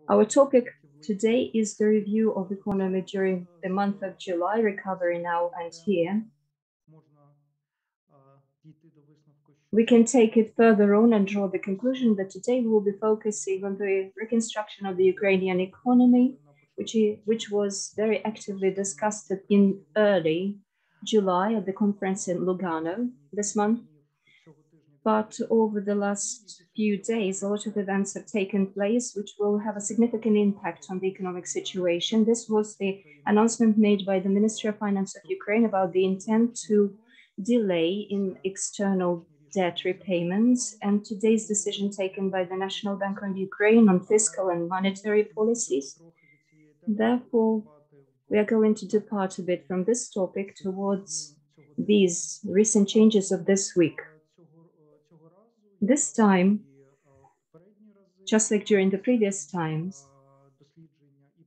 Our topic today is the review of economy during the month of July, recovery now and here. We can take it further on and draw the conclusion that today we will be focusing on the reconstruction of the Ukrainian economy, which was very actively discussed in early July at the conference in Lugano this month. But over the last few days, a lot of events have taken place which will have a significant impact on the economic situation. This was the announcement made by the Ministry of Finance of Ukraine about the intent to delay in external debt repayments, and today's decision taken by the National Bank of Ukraine on fiscal and monetary policies. Therefore, we are going to depart a bit from this topic towards these recent changes of this week. This time, just like during the previous times,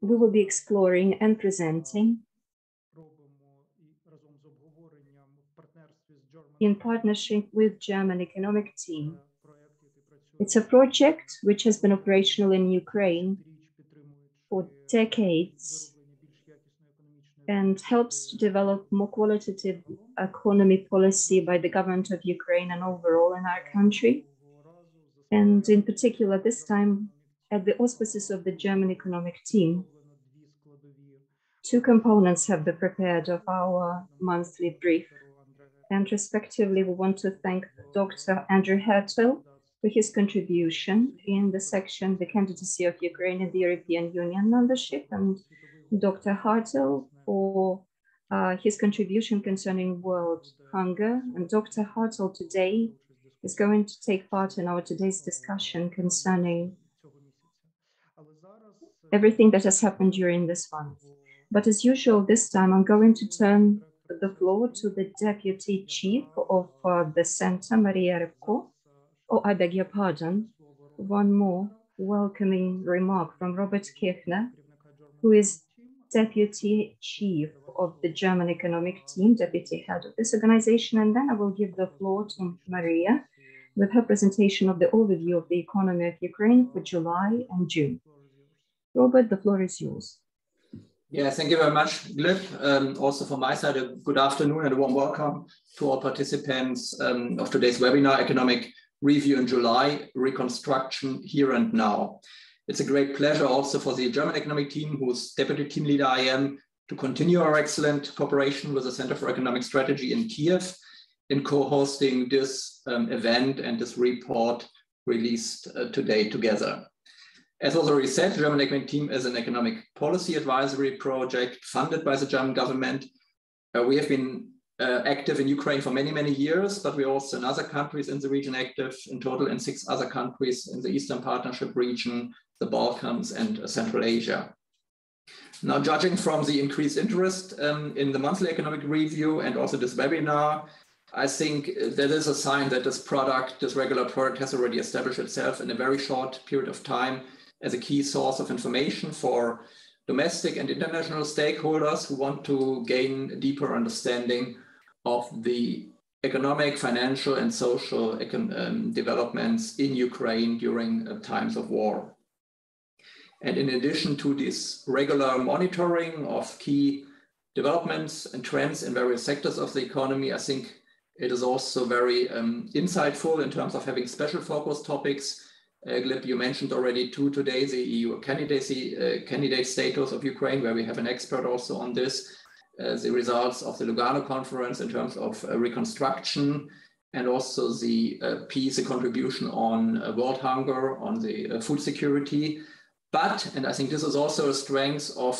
we will be exploring and presenting in partnership with German economic team. It's a project which has been operational in Ukraine for decades and helps to develop more qualitative economy policy by the government of Ukraine and overall in our country. And in particular, this time, at the auspices of the German economic team, two components have been prepared of our monthly brief. And respectively, we want to thank Dr. Andrew Hertel for his contribution in the section, the candidacy of Ukraine in the European Union membership, and Dr. Hertel for his contribution concerning world hunger. And Dr. Hertel today is going to take part in our today's discussion concerning everything that has happened during this month. But as usual, this time I'm going to turn the floor to the Deputy Chief of the Center, Maria Repko. Oh, I beg your pardon. One more welcoming remark from Robert Kirchner, who is Deputy Chief of the German Economic Team, Deputy Head of this organization, and then I will give the floor to Maria with her presentation of the overview of the economy of Ukraine for July and June. Robert, the floor is yours. Yeah, thank you very much, Gleb. Also from my side, a good afternoon and a warm welcome to all participants of today's webinar, Economic Review in July, Reconstruction Here and Now. It's a great pleasure also for the German Economic Team, whose Deputy Team Leader I am, to continue our excellent cooperation with the Center for Economic Strategy in Kiev in co-hosting this event and this report released today together. As was already said, the German Economic Team is an economic policy advisory project funded by the German government. We have been active in Ukraine for many, many years, but we're also in other countries in the region active, in total in 6 other countries in the Eastern Partnership region, the Balkans, and Central Asia. Now, judging from the increased interest in the monthly economic review and also this webinar, I think that is a sign that this product, this regular product, has already established itself in a very short period of time as a key source of information for domestic and international stakeholders who want to gain a deeper understanding of the economic, financial, and social developments in Ukraine during times of war. And in addition to this regular monitoring of key developments and trends in various sectors of the economy, I think it is also very insightful in terms of having special focus topics. Gleb, you mentioned already today the EU candidate status of Ukraine, where we have an expert also on this, the results of the Lugano conference in terms of reconstruction, and also the piece, the contribution on world hunger, on the food security. But, and I think this is also a strength of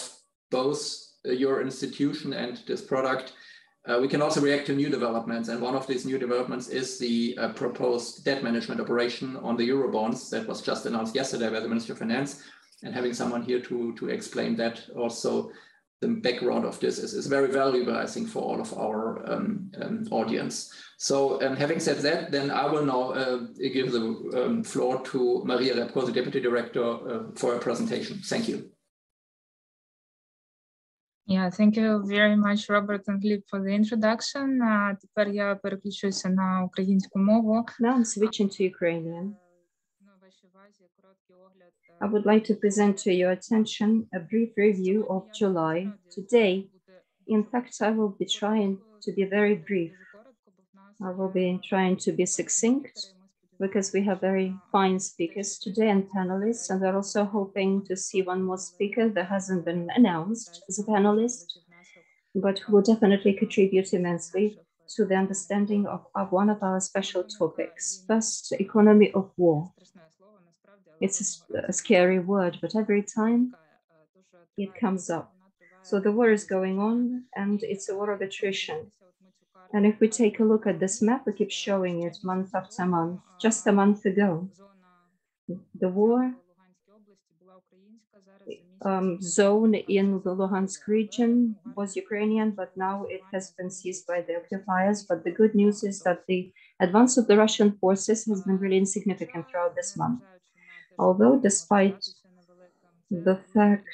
both your institution and this product, we can also react to new developments. And one of these new developments is the proposed debt management operation on the Eurobonds that was just announced yesterday by the Ministry of Finance. And having someone here to explain that also, the background of this is very valuable, I think, for all of our audience. So having said that, then I will now give the floor to Maria Repko, the Deputy Director, for a presentation. Thank you. Yeah, thank you very much, Robert and Gleb, for the introduction. Тепер я переключуся на українську мову. Now I'm switching to Ukrainian. I would like to present to your attention a brief review of July. Today, in fact, I will be trying to be very brief. I will be trying to be succinct because we have very fine speakers today and panelists, and we're also hoping to see one more speaker that hasn't been announced as a panelist, but who will definitely contribute immensely to the understanding of one of our special topics. First, economy of war. It's a scary word, but every time it comes up. So the war is going on, and it's a war of attrition. And if we take a look at this map, we keep showing it month after month. Just a month ago, the war zone in the Luhansk region was Ukrainian, but now it has been seized by the occupiers. But the good news is that the advance of the Russian forces has been really insignificant throughout this month. Although despite the fact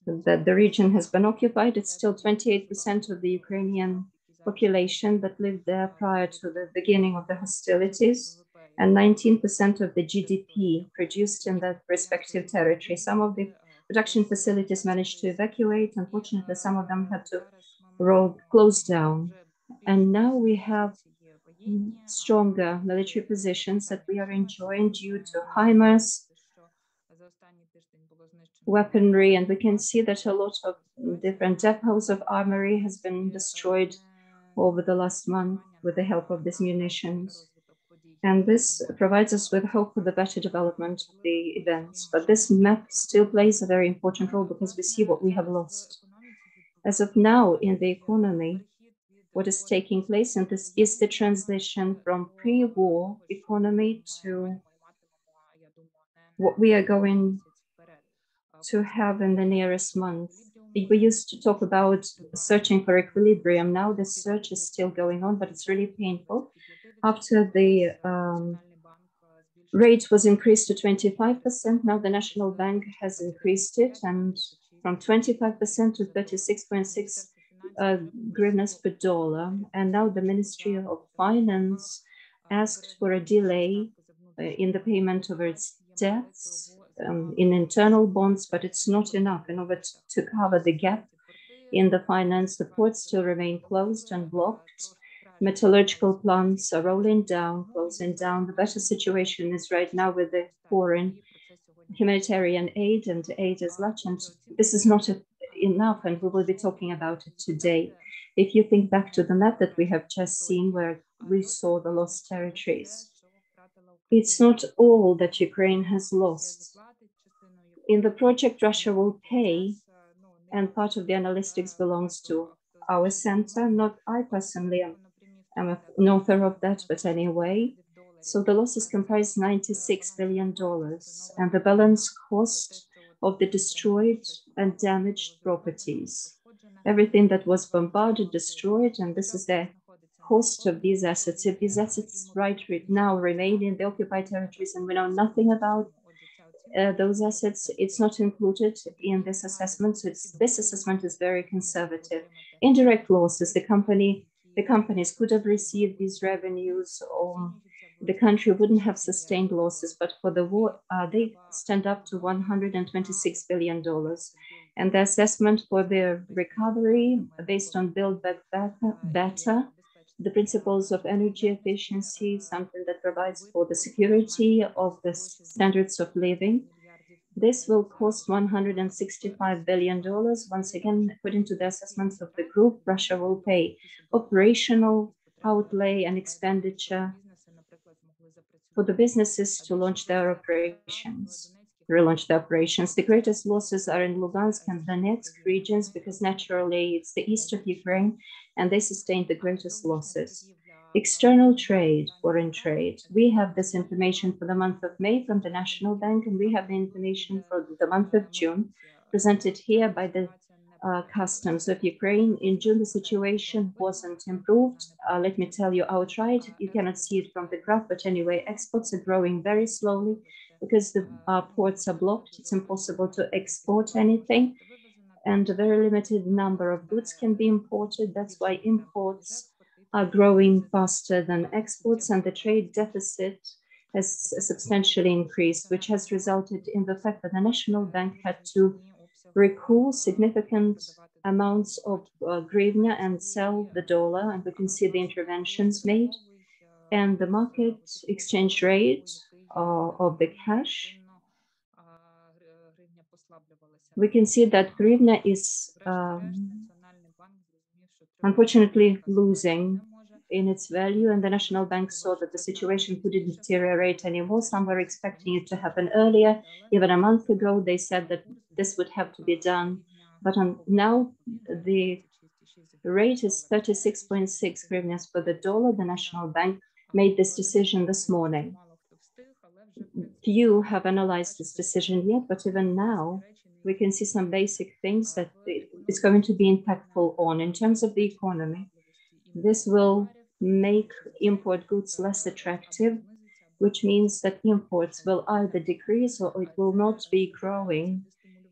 that the region has been occupied, it's still 28% of the Ukrainian population that lived there prior to the beginning of the hostilities, and 19% of the GDP produced in that respective territory. Some of the production facilities managed to evacuate. Unfortunately, some of them had to close down. And now we have stronger military positions that we are enjoying due to HIMARS, weaponry, and we can see that a lot of different depots of armory has been destroyed over the last month with the help of these munitions. And this provides us with hope for the better development of the events. But this map still plays a very important role because we see what we have lost. As of now in the economy, what is taking place, and this is the transition from pre-war economy to what we are going to have in the nearest month. We used to talk about searching for equilibrium. Now the search is still going on, but it's really painful. After the rate was increased to 25%, now the National Bank has increased it, and from 25% to 36.6 hryvnias per dollar. And now the Ministry of Finance asked for a delay in the payment of its debts in internal bonds, but it's not enough. In order to cover the gap in the finance, the ports still remain closed and blocked. Metallurgical plants are rolling down, closing down. The better situation is right now with the foreign humanitarian aid and aid as such, and this is not enough, and we will be talking about it today. If you think back to the map that we have just seen where we saw the lost territories, it's not all that Ukraine has lost. In the project, Russia will pay, and part of the analytics belongs to our center. Not I personally am an author of that, but anyway. So the losses comprise $96 billion, and the balance cost of the destroyed and damaged properties. Everything that was bombarded, destroyed, and this is the cost of these assets. If these assets right now remain in the occupied territories and we know nothing about those assets, it's not included in this assessment. So this assessment is very conservative. Indirect losses, the companies could have received these revenues, or the country wouldn't have sustained losses, but for the war, they stand up to $126 billion. And the assessment for the recovery based on Build Back Better, the principles of energy efficiency, something that provides for the security of the standards of living. This will cost $165 billion. Once again, according to the assessments of the group, Russia will pay operational outlay and expenditure for the businesses to launch their operations, relaunch their operations. The greatest losses are in Lugansk and Donetsk regions because naturally it's the east of Ukraine and they sustained the greatest losses. External trade, foreign trade. We have this information for the month of May from the National Bank, and we have the information for the month of June presented here by the customs of Ukraine. In June, the situation wasn't improved. Let me tell you outright, you cannot see it from the graph, but anyway, exports are growing very slowly because the ports are blocked. It's impossible to export anything, and a very limited number of goods can be imported. That's why imports are growing faster than exports, and the trade deficit has substantially increased, which has resulted in the fact that the National Bank had to recall significant amounts of hryvnia and sell the dollar, and we can see the interventions made. And the market exchange rate of the cash, we can see that hryvnia is unfortunately losing in its value, and the National Bank saw that the situation couldn't deteriorate anymore. Some were expecting it to happen earlier. Even a month ago, they said that this would have to be done. But now the rate is 36.6 hryvnias for the dollar. The National Bank made this decision this morning. Few have analyzed this decision yet, but even now, we can see some basic things that it's going to be impactful on. In terms of the economy, this will make import goods less attractive, which means that imports will either decrease or it will not be growing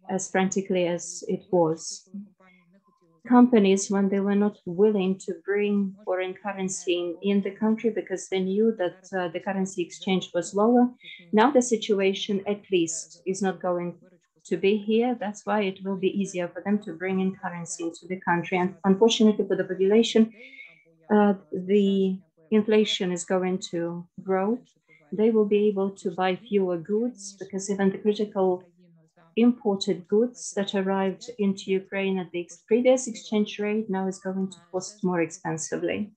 as frantically as it was. Companies, when they were not willing to bring foreign currency in the country because they knew that the currency exchange was lower, now the situation at least is not going to be here. That's why it will be easier for them to bring in currency into the country. And unfortunately for the population, the inflation is going to grow. They will be able to buy fewer goods because even the critical imported goods that arrived into Ukraine at the previous exchange rate now is going to cost more expensively.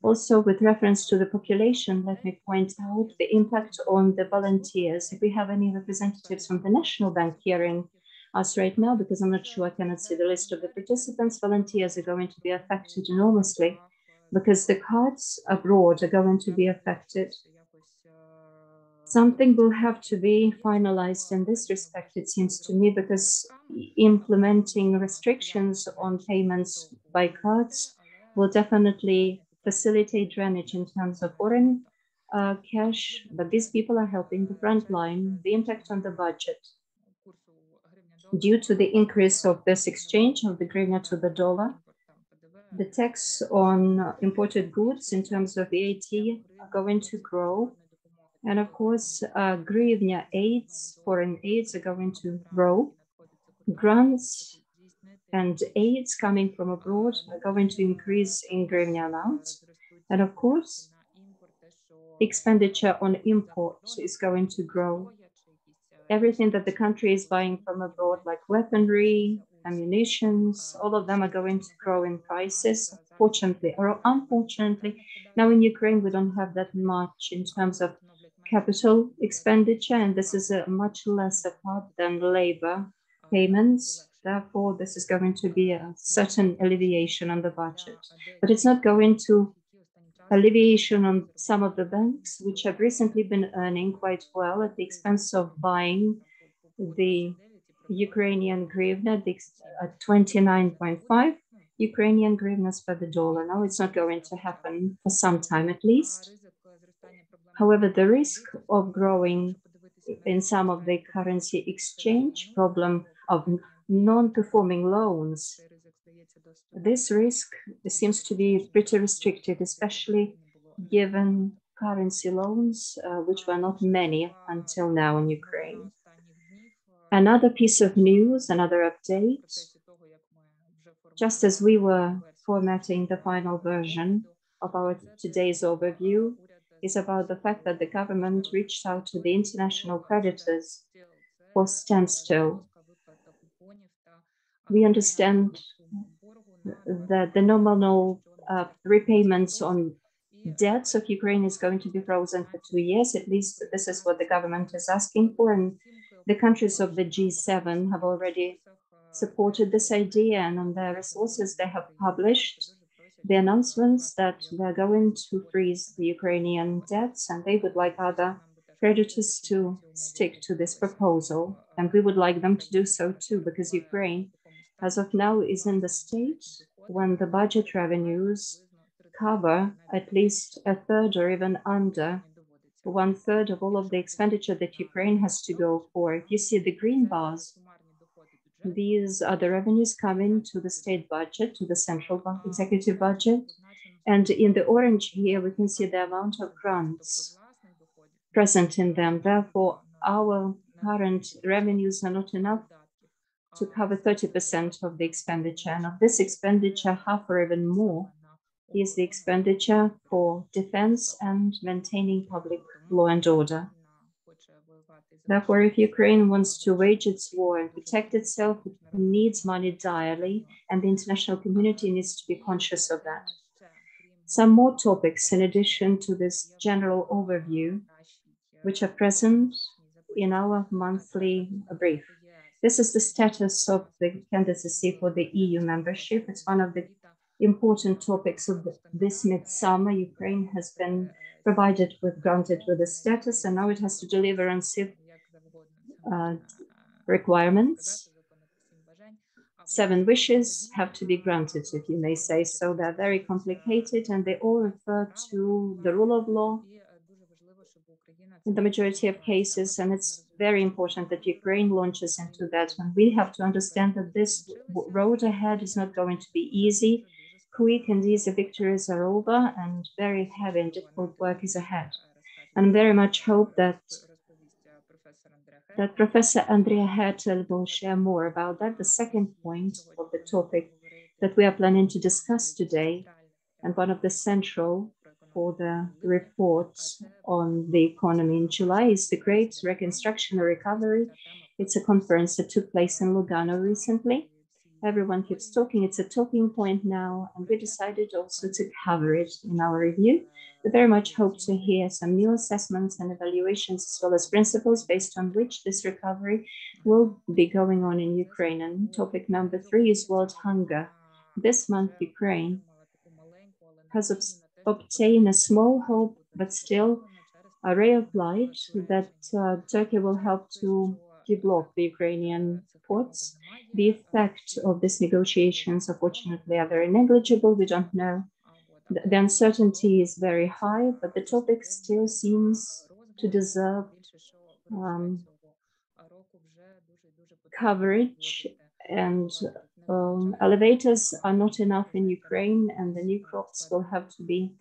Also, with reference to the population, let me point out the impact on the volunteers. If we have any representatives from the National Bank hearing us right now, because I'm not sure, I cannot see the list of the participants, volunteers are going to be affected enormously because the cards abroad are going to be affected. Something will have to be finalized in this respect, it seems to me, because implementing restrictions on payments by cards will definitely facilitate drainage in terms of foreign cash, but these people are helping the front line. The impact on the budget due to the increase of this exchange of the hryvnia to the dollar, the tax on imported goods in terms of VAT are going to grow. And of course, hryvnia aids, foreign aids are going to grow. Grants and aids coming from abroad are going to increase in hryvnia amounts. And of course, expenditure on imports is going to grow. Everything that the country is buying from abroad, like weaponry, ammunitions, all of them are going to grow in prices, fortunately or unfortunately. Now in Ukraine, we don't have that much in terms of capital expenditure, and this is a much lesser part than labor payments. Therefore, this is going to be a certain alleviation on the budget, but it's not going to alleviation on some of the banks, which have recently been earning quite well at the expense of buying the Ukrainian hryvnia at 29.5 Ukrainian hryvnias per the dollar. Now it's not going to happen for some time at least. However, the risk of growing in some of the currency exchange problem of non-performing loans, this risk seems to be pretty restricted, especially given currency loans, which were not many until now in Ukraine. Another piece of news, another update, just as we were formatting the final version of our today's overview, is about the fact that the government reached out to the international creditors for standstill. We understand that the nominal repayments on debts of Ukraine is going to be frozen for 2 years. At least this is what the government is asking for. And the countries of the G7 have already supported this idea, and on their resources, they have published the announcements that they're going to freeze the Ukrainian debts, and they would like other creditors to stick to this proposal. And we would like them to do so too, because Ukraine, as of now, is in the state when the budget revenues cover at least a third or even under 1/3 of all of the expenditure that Ukraine has to go for. If you see the green bars, these are the revenues coming to the state budget, to the central executive budget. And in the orange here, we can see the amount of grants present in them. Therefore, our current revenues are not enough to cover 30% of the expenditure. And of this expenditure, half or even more is the expenditure for defense and maintaining public law and order. Therefore, if Ukraine wants to wage its war and protect itself, it needs money direly, and the international community needs to be conscious of that. Some more topics in addition to this general overview, which are present in our monthly brief. This is the status of the candidacy for the EU membership. It's one of the important topics of this midsummer. Ukraine has been granted with a status, and now it has to deliver on requirements. 7 wishes have to be granted, if you may say so. They're very complicated, and they all refer to the rule of law in the majority of cases, and it's very important that Ukraine launches into that. And we have to understand that this road ahead is not going to be easy. Quick and easy victories are over, and very heavy and difficult work is ahead. And very much hope that Professor Andrea Hertel will share more about that. The second point of the topic that we are planning to discuss today, and one of the central for the reports on the economy in July, is the Great Reconstruction or Recovery. It's a conference that took place in Lugano recently. Everyone keeps talking. It's a talking point now, and we decided also to cover it in our review. We very much hope to hear some new assessments and evaluations, as well as principles based on which this recovery will be going on in Ukraine. And topic number 3 is world hunger. This month, Ukraine has obtained a small hope, but still a ray of light that Turkey will help to deblock the Ukrainian ports. The effect of these negotiations, unfortunately, are very negligible. We don't know. The uncertainty is very high, but the topic still seems to deserve coverage, and elevators are not enough in Ukraine, and the new crops will have to be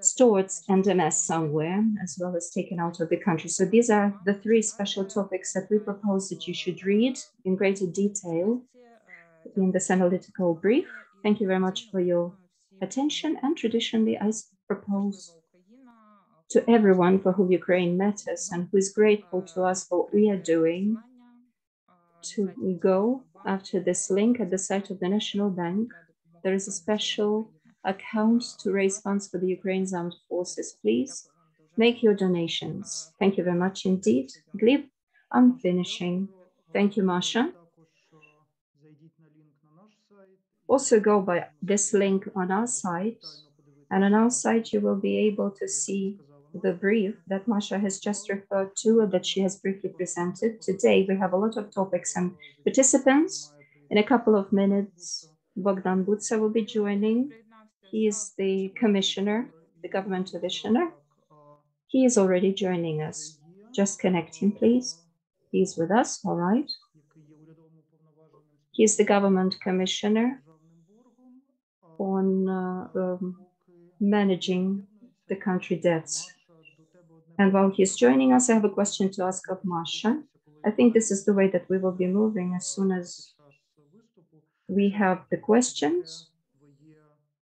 stored and amassed somewhere, as well as taken out of the country. So these are the 3 special topics that we propose that you should read in greater detail in this analytical brief. Thank you very much for your attention. And traditionally, I propose to everyone for whom Ukraine matters and who is grateful to us for what we are doing to go after this link at the site of the National Bank. There is a special account to raise funds for the Ukraine's armed forces. Please make your donations. Thank you very much indeed. Gleb, I'm finishing. Thank you, Masha. Also go by this link on our site, and on our site you will be able to see the brief that Masha has just referred to, that she has briefly presented. Today we have a lot of topics and participants. In a couple of minutes, Bogdan Butsa will be joining. He is the commissioner, the government commissioner. He is already joining us. Just connect him, please. He's with us, all right. He is the government commissioner on managing the country debts. And while he's joining us, I have a question to ask of Masha. I think this is the way that we will be moving as soon as we have the questions.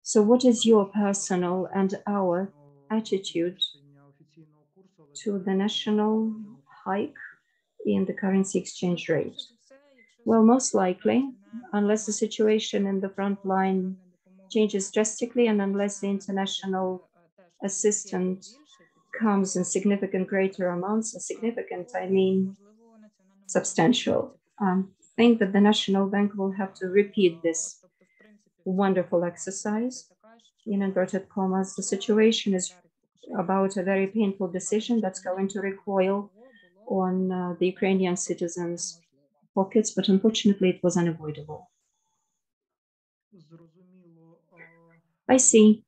So what is your personal and our attitude to the national hike in the currency exchange rate? Well, most likely, unless the situation in the front line changes drastically and unless the international assistance comes in significant greater amounts, significant, I mean substantial. I think that the National Bank will have to repeat this wonderful exercise. In inverted commas, the situation is about a very painful decision that's going to recoil on the Ukrainian citizens' pockets, but unfortunately it was unavoidable. I see.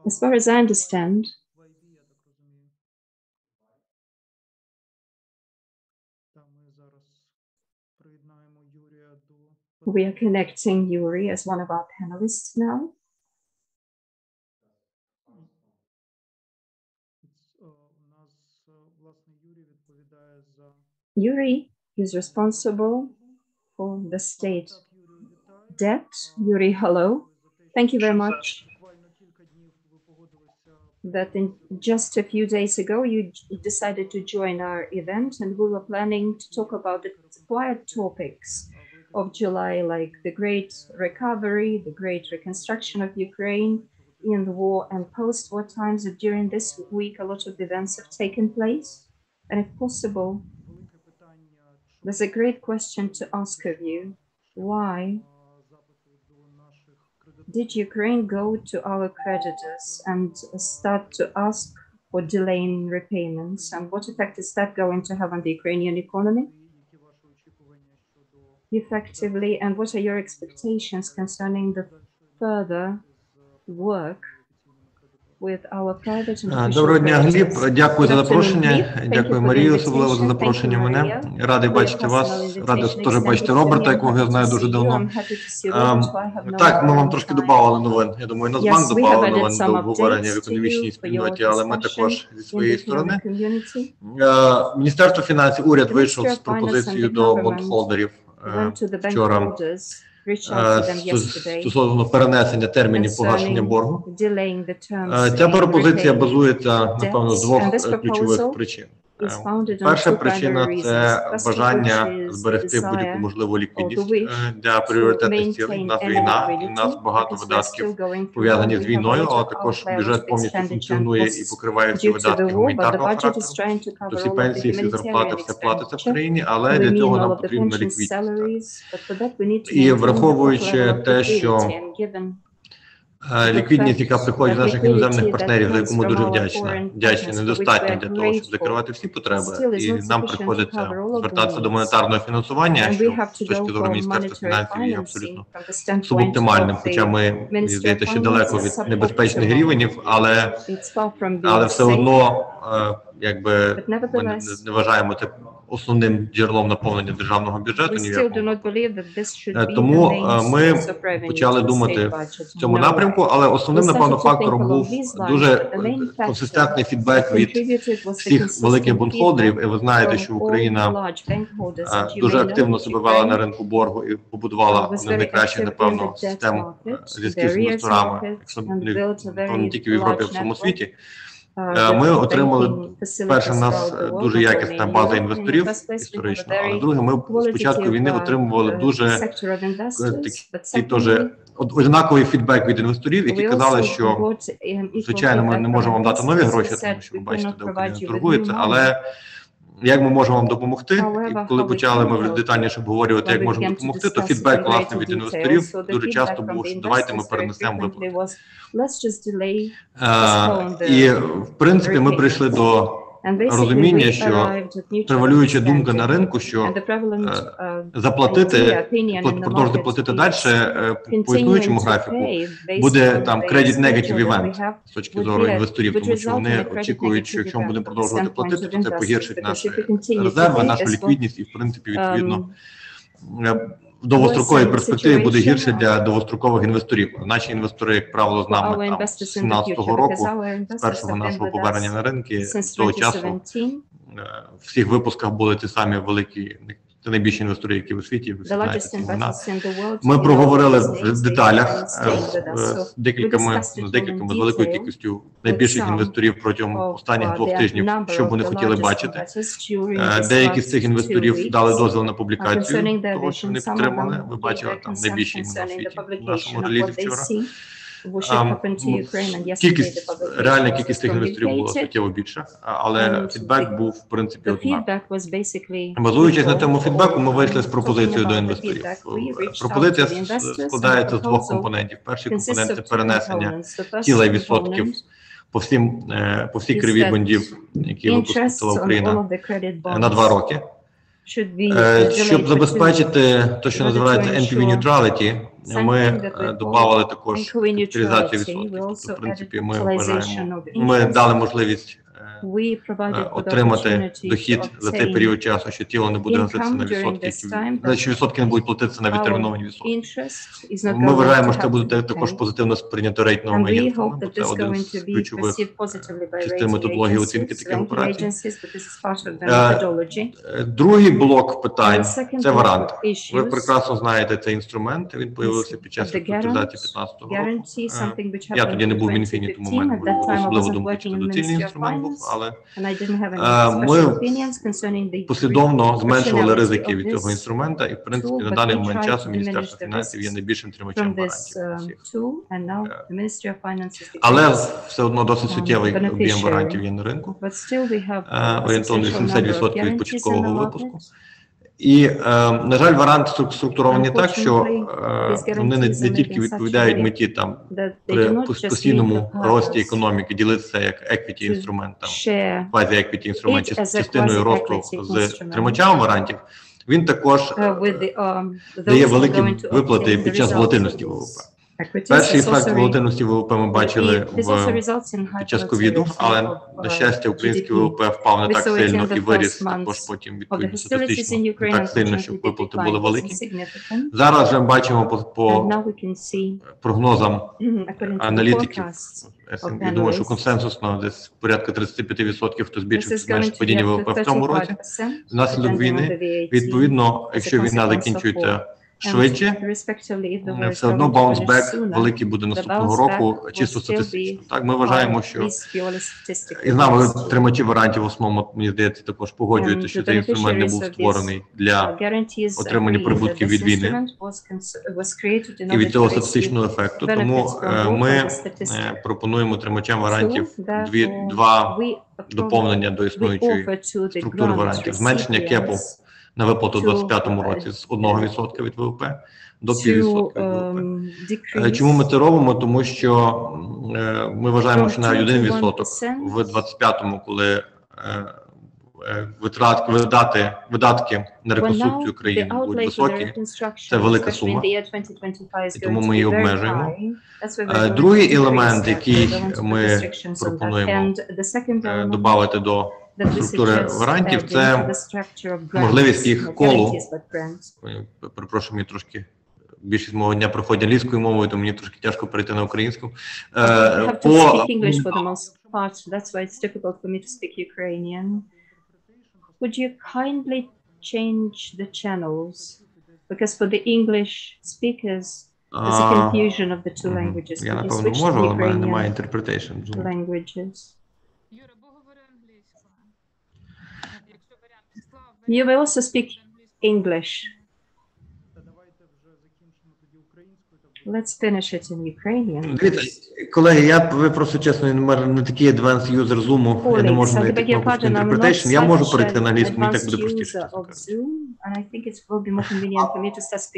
As far as I understand, We are connecting Yuri as one of our panelists now. Yuri is responsible for the state debt. Yuri, hello. Thank you very much that in just a few days ago you decided to join our event, and we were planning to talk about the quiet topics of July, like the great recovery, the great reconstruction of Ukraine in the war and post-war times. And during this week, a lot of events have taken place. And if possible, there's a great question to ask of you. Why did Ukraine go to our creditors and start to ask for delaying repayments? And what effect is that going to have on the Ukrainian economy effectively? And what are your expectations concerning the further work with our private and official Доброго дня, Гліб. creditors? Дякую за Good afternoon, запрошення. Gleb. Дякую, Thank you for the Марію, особливо за invitation. запрошення Thank you, мене. Maria. Радий For your бачити personal вас. Радий invitation теж бачити extended to Роберта, me. якого я I'm знаю happy to дуже see you. давно. I'm happy to see Robert, who I have known Так, ми for a вам long трошки time. додавали новин. Я думаю, Нацбанк Yes, we have додавав added новин some до обговорення в updates to економічній you for your спільноті, але ми discussion також зі in своєї the сторони. economic community. Міністерство фінансів, уряд The вийшов Ministry з of Finance and пропозицією the до government бондхолдерів went to the bank вчора holders, reached out to them yesterday стосовно перенесення термінів погашення concerning боргу. delaying the terms Ця in пропозиція repaying базується, напевно, з debts. двох And this ключових proposal причин. is founded on Перша two причина primary – це reasons. First of бажання which is зберегти desire будь-яку можливу or the ліквідність wish для to пріоритетних цілей. У maintain нас any війна, і в нас liquidity багато because we are видатків still going through war. пов'язані з We have a війною, lot але of також outlay, a lot бюджет of повністю expenditure and функціонує і costs покриває всі due to видатки the war, but the гуманітарного budget is характеру. trying to Тобто cover всі all of the пенсії, всі зарплати, humanitarian все платиться в expenditure. країні, але We для mean цього all нам of the потрібна pension ліквідність. salaries, but for that we need to І maintain a враховуючи level of те, що liquidity, and given ліквідність, яка приходить з наших іноземних партнерів, за яку ми дуже foreign вдячні, partners, for which недостатня we are для того, щоб grateful, закривати всі потреби, still is і not нам sufficient to приходиться cover all of the звертатися до needs. монетарного фінансування, And we що have з to точки go зору for Міністерства monetary фінансів є financing абсолютно from the standpoint субоптимальним, of хоча the ми, мені Ministry of здається, ще Finance далеко is від небезпечних suboptimal. рівнів, але It's far from being все safe, одно, якби but ми nevertheless, не вважаємо це основним джерелом наповнення державного бюджету we ні в still do якому not випадку. believe that this should be the Тому main ми source of revenue почали to the думати state в budget. цьому No напрямку, way. але We основним, напевно, started to think фактором along був these lines, дуже but the main factor консистентний that фідбек від contributed was the всіх великих consistent бondхолдерів. І feedback ви знаєте, from що all Україна large bank holders, and you дуже may know активно that себе вела на Ukraine ринку боргу і побудувала was одну з very найкращих, active in напевно, the debt систем market, зв'язків з the arrears інвесторами, market, якщо and не built a very тільки в Європі, а в large всьому network. світі. With Ми отримали, banking перше, в facilities нас throughout the world, дуже not якісна only in база Europe. In the інвесторів first place, we have a історично, але very друге, ми з початку війни отримували дуже sector of investors, but такий теж secondly, однаковий фідбек від інвесторів, які we казали, also що got equal звичайно, ми feedback не from можемо вам дати нові investors гроші, who тому said, що ви "We бачите, cannot де provide Україна you with торгується, new money." але як ми можемо вам допомогти? І However, коли how we почали can ми вже help детальніше обговорювати, when як we можемо began to допомогти, то discuss фідбек, in власне, greater від detail. інвесторів So the дуже часто feedback from був, the що давайте ми investors very перенесемо frequently виплати. was, let's just delay, І, в принципі, ми прийшли до розуміння, що превалююча думка на ринку, що заплатити, продовжити платити далі по існуючому графіку, буде там credit negative event з точки зору інвесторів, тому що вони очікують, що якщо ми будемо продовжувати платити, то це погіршить наші резерви, нашу ліквідність і, в принципі, відповідно, в довгостроковій перспективі буде гірше для довгострокових інвесторів. Наші інвестори, як правило, з нами там з 2017 року, з першого нашого повернення на ринки, з того часу в всіх випусках були ті самі великі, це найбільші інвестори, які в світі, ви знаєте ці імена. Ми проговорили в деталях з декількома, з великою кількістю найбільших інвесторів протягом останніх 2 тижнів, що б вони хотіли бачити. Деякі з цих інвесторів дали дозвіл на публікацію того, що вони підтримали. Ви бачили там найбільші імена в світі в нашому релізі вчора. Реальна кількість цих інвесторів була суттєво більша, але фідбек був, в принципі, однаковий. Базуючись на цьому фідбеку, ми вийшли з пропозицією до інвесторів. Пропозиція складається з 2 компонентів. Перший компонент – це перенесення цілей відсотків по всій криві бондів, які випустила Україна, на 2 роки. Щоб забезпечити те, що називається NPV neutrality, ми додавали також капіталізацію відсотків. Тобто, в принципі, ми вважаємо, ми дали можливість отримати дохід за той період часу, що тіло не буде гаситися на відсотки, що відсотки не будуть платитися на відтерміновані відсотки. Ми вважаємо, що це буде також позитивно сприйнято рейтинговими агентствами, бо це один з ключових частин методології оцінки таких операцій. Другий блок питань – це варант. Ви прекрасно знаєте цей інструмент, він появився під час реструктуризації 2015 року. Я тоді не був в Мінфіні, тому в мене особливо думки, чи це доцільний інструмент був, але ми послідовно зменшували ризики від цього інструменту, і в принципі на даний момент часу Міністерство фінансів є найбільшим тримачем варантів. Але все одно досить суттєвий об'єм варантів є на ринку, орієнтовно 80% від початкового випуску. І, на жаль, варанти структуровані так, що вони не тільки відповідають меті там при постійному рості економіки ділитися як equity-інструмент, квазі-equity інструмент, частиною росту з тримачами варантів, він також дає великі виплати під час волатильності ВВП. Перший ефект волатильності ВВП ми бачили під час ковіду, але, на щастя, український ВВП впав не так сильно і виріс також потім, відповідно, статистично, не так сильно, щоб виплати були великі. Зараз вже ми бачимо по прогнозам аналітиків, я думаю, що консенсусно десь порядка 35% хто збільшився падіння ВВП в цьому році, внаслідок війни. Відповідно, якщо війна закінчується швидше, все одно баунсбек великий буде наступного року, чисто статистично. Так, ми вважаємо, що і з нами тримачі варантів в основному, мені здається, також погоджуються, що цей інструмент не був створений для отримання прибутків від війни і від цього статистичного ефекту. Тому ми пропонуємо тримачам варантів два доповнення до існуючої структури варантів. Зменшення кепу на виплату у 2025 році з 1% від ВВП до 0,5% від ВВП. Чому ми це робимо? Тому що ми вважаємо, що навіть 1% в 2025-му, коли видатки на реконструкцію країни будуть високі, це велика сума, і тому ми її обмежуємо. Другий елемент, який ми пропонуємо додати до структури варантів, це можливість їх колу. Перепрошую, мені трошки більшість мого дня проходить англійською мовою, тому мені трошки тяжко перейти на українську. Would you kindly change the channels? Because for the English speakers, there's a confusion of the two languages. Я, напевно, можу, але в мене немає interpretation. Languages. You will also speak English. Let's finish it in Ukrainian. Дивіться, колеги, ви просто чесно, не такий advanced user Zoom, я не можу знайти кнопку interpretation, я можу перейти на англійську, мені так буде простіше.